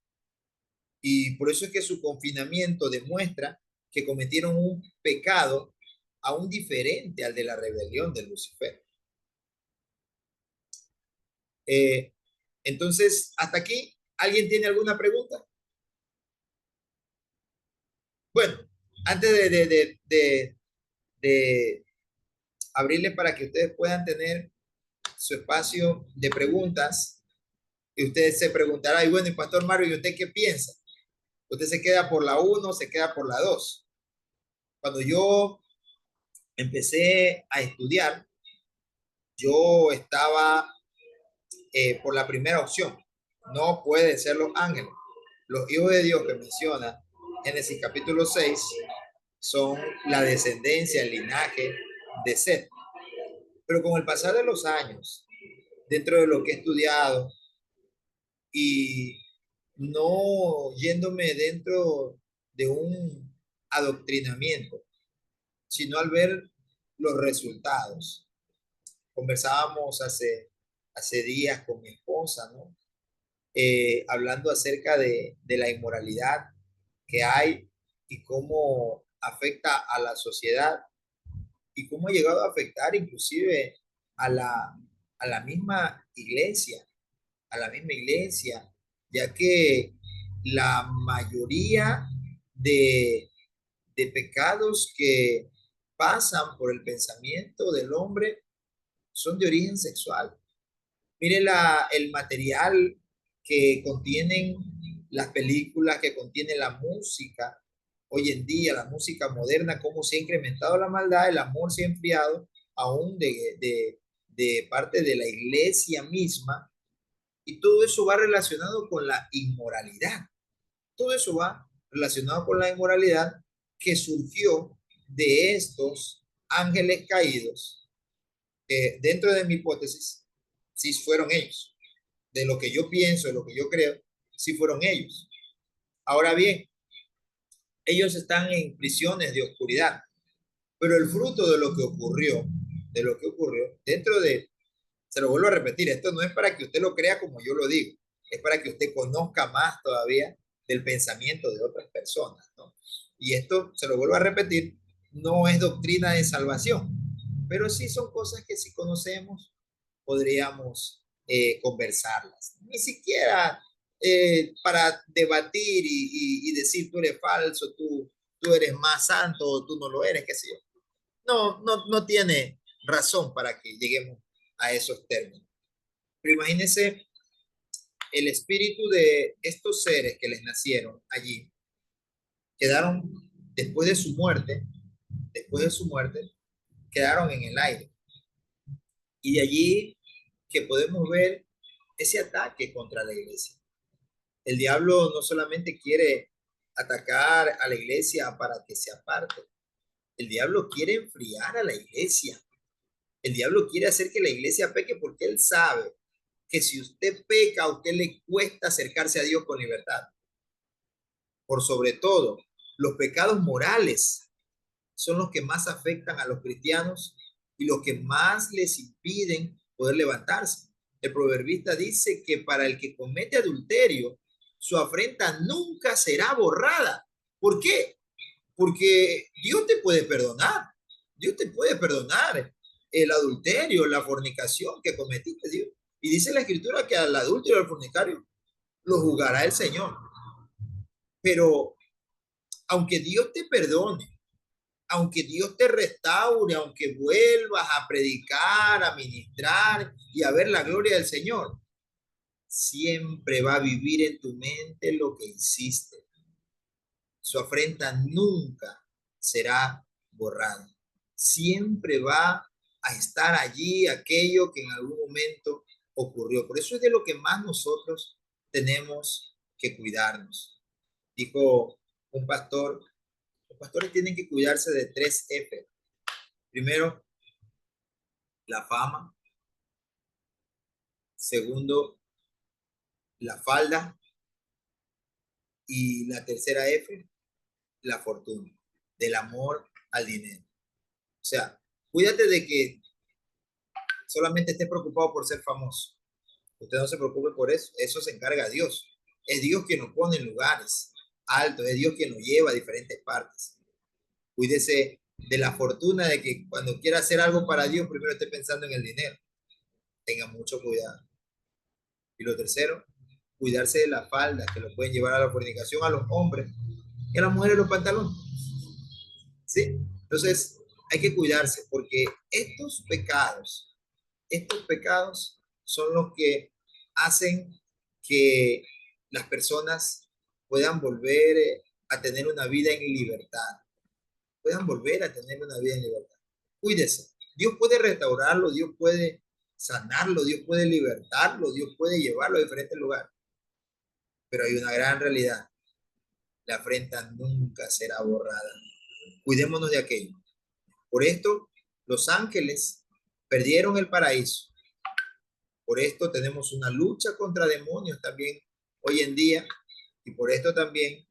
Y por eso es que su confinamiento demuestra que cometieron un pecado aún diferente al de la rebelión de Lucifer. Entonces, hasta aquí, ¿alguien tiene alguna pregunta? Bueno, antes de abrirle para que ustedes puedan tener su espacio de preguntas, y ustedes se preguntarán, y bueno, y Pastor Mario, ¿y usted qué piensa? ¿Usted se queda por la 1 o se queda por la 2? Cuando yo empecé a estudiar, yo estaba por la primera opción. No puede ser los ángeles. Los hijos de Dios que menciona Génesis capítulo 6 son la descendencia, el linaje de Seth. Pero con el pasar de los años, dentro de lo que he estudiado y no yéndome dentro de un adoctrinamiento, sino al ver los resultados. Conversábamos hace días con mi esposa, ¿no? Hablando acerca de la inmoralidad que hay y cómo afecta a la sociedad. y cómo ha llegado a afectar inclusive a la misma iglesia, ya que la mayoría de, de pecados que pasan por el pensamiento del hombre son de origen sexual. Mire el material que contienen las películas, que contiene la música. Hoy en día, la música moderna, cómo se ha incrementado la maldad, el amor se ha enfriado, aún de parte de la iglesia misma. Y todo eso va relacionado con la inmoralidad. Todo eso va relacionado con la inmoralidad que surgió de estos ángeles caídos. Dentro de mi hipótesis, sí fueron ellos. De lo que yo pienso, de lo que yo creo, sí fueron ellos. Ahora bien, ellos están en prisiones de oscuridad, pero el fruto de lo que ocurrió, dentro de, se lo vuelvo a repetir, esto no es para que usted lo crea como yo lo digo, es para que usted conozca más todavía del pensamiento de otras personas, ¿no? Y esto, se lo vuelvo a repetir, no es doctrina de salvación, pero sí son cosas que si conocemos podríamos conversarlas. Ni siquiera para debatir y decir tú eres falso, tú eres más santo o tú no lo eres, qué sé yo. No tiene razón para que lleguemos a esos términos. Pero imagínense el espíritu de estos seres que les nacieron allí, quedaron después de su muerte, quedaron en el aire. Y de allí que podemos ver ese ataque contra la iglesia. El diablo no solamente quiere atacar a la iglesia para que se aparte, el diablo quiere enfriar a la iglesia. El diablo quiere hacer que la iglesia peque porque él sabe que si usted peca, a usted le cuesta acercarse a Dios con libertad. Por sobre todo, los pecados morales son los que más afectan a los cristianos y los que más les impiden poder levantarse. El proverbista dice que para el que comete adulterio, su afrenta nunca será borrada. ¿Por qué? Porque Dios te puede perdonar. Dios te puede perdonar el adulterio, la fornicación que cometiste, Dios. Y dice la escritura que al adulto y al fornicario lo juzgará el Señor. Pero aunque Dios te perdone, aunque Dios te restaure, aunque vuelvas a predicar, a ministrar y a ver la gloria del Señor, siempre va a vivir en tu mente lo que hiciste. Su afrenta nunca será borrada. Siempre va a estar allí aquello que en algún momento ocurrió. Por eso es de lo que más nosotros tenemos que cuidarnos. Dijo un pastor, los pastores tienen que cuidarse de 3 F. Primero, la fama. Segundo, la falda. Y la tercera F, la fortuna. Del amor al dinero. O sea, cuídate de que solamente estés preocupado por ser famoso. Usted no se preocupe por eso. Eso se encarga Dios. Es Dios quien nos pone en lugares altos. Es Dios quien nos lleva a diferentes partes. Cuídese de la fortuna, de que cuando quiera hacer algo para Dios, primero esté pensando en el dinero. Tenga mucho cuidado. Y lo tercero, cuidarse de la falda, que lo pueden llevar a la fornicación a los hombres y a las mujeres los pantalones. ¿Sí? Entonces, hay que cuidarse porque estos pecados son los que hacen que las personas puedan volver a tener una vida en libertad. Cuídese. Dios puede restaurarlo, Dios puede sanarlo, Dios puede libertarlo, Dios puede llevarlo a diferentes lugares. Pero hay una gran realidad. La afrenta nunca será borrada. Cuidémonos de aquello. Por esto, los ángeles perdieron el paraíso. Por esto tenemos una lucha contra demonios también hoy en día. Y por esto también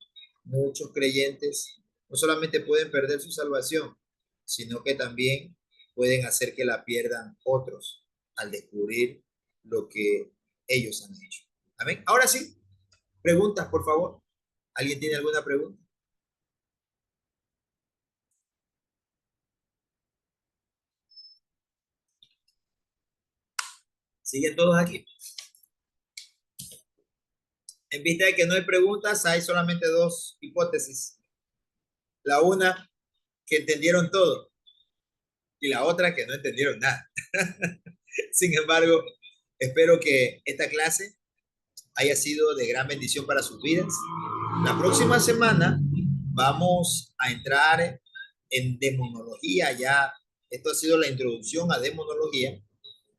muchos creyentes no solamente pueden perder su salvación, sino que también pueden hacer que la pierdan otros al descubrir lo que ellos han hecho. Amén. Ahora sí, preguntas, por favor. ¿Alguien tiene alguna pregunta? ¿Siguen todos aquí? En vista de que no hay preguntas, hay solamente dos hipótesis. La una, que entendieron todo, y la otra, que no entendieron nada. Sin embargo, espero que esta clase haya sido de gran bendición para sus vidas. La próxima semana vamos a entrar en demonología. Ya, esto ha sido la introducción a demonología.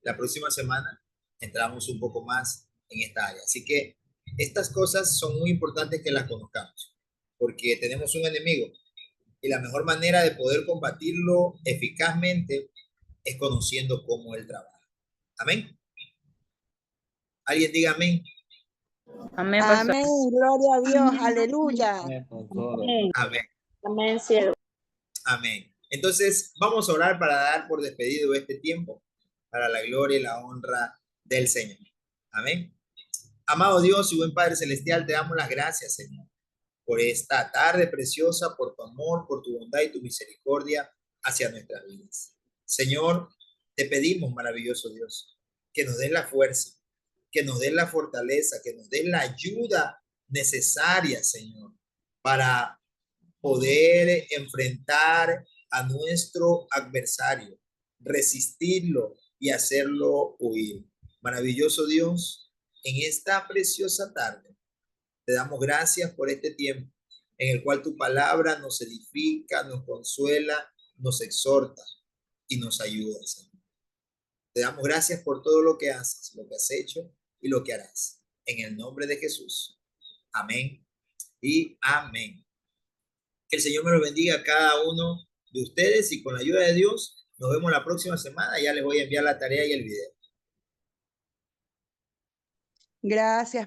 La próxima semana entramos un poco más en esta área. Así que estas cosas son muy importantes que las conozcamos, porque tenemos un enemigo y la mejor manera de poder combatirlo eficazmente es conociendo cómo él trabaja. Amén. ¿Alguien diga amén? Amén, pastor. Amén, gloria a Dios, aleluya. Amén. Amén, cielo. Amén. Entonces, vamos a orar para dar por despedido este tiempo, para la gloria y la honra del Señor. Amén. Amado Dios y buen Padre Celestial, te damos las gracias, Señor, por esta tarde preciosa, por tu amor, por tu bondad y tu misericordia hacia nuestras vidas. Señor, te pedimos, maravilloso Dios, que nos des la fuerza, que nos des la fortaleza, que nos des la ayuda necesaria, Señor, para poder enfrentar a nuestro adversario, resistirlo y hacerlo huir. Maravilloso Dios, en esta preciosa tarde te damos gracias por este tiempo en el cual tu palabra nos edifica, nos consuela, nos exhorta y nos ayuda, Señor. Te damos gracias por todo lo que haces, lo que has hecho y lo que harás. En el nombre de Jesús. Amén y amén. Que el Señor me lo bendiga a cada uno de ustedes y con la ayuda de Dios nos vemos la próxima semana. Ya les voy a enviar la tarea y el video. Gracias.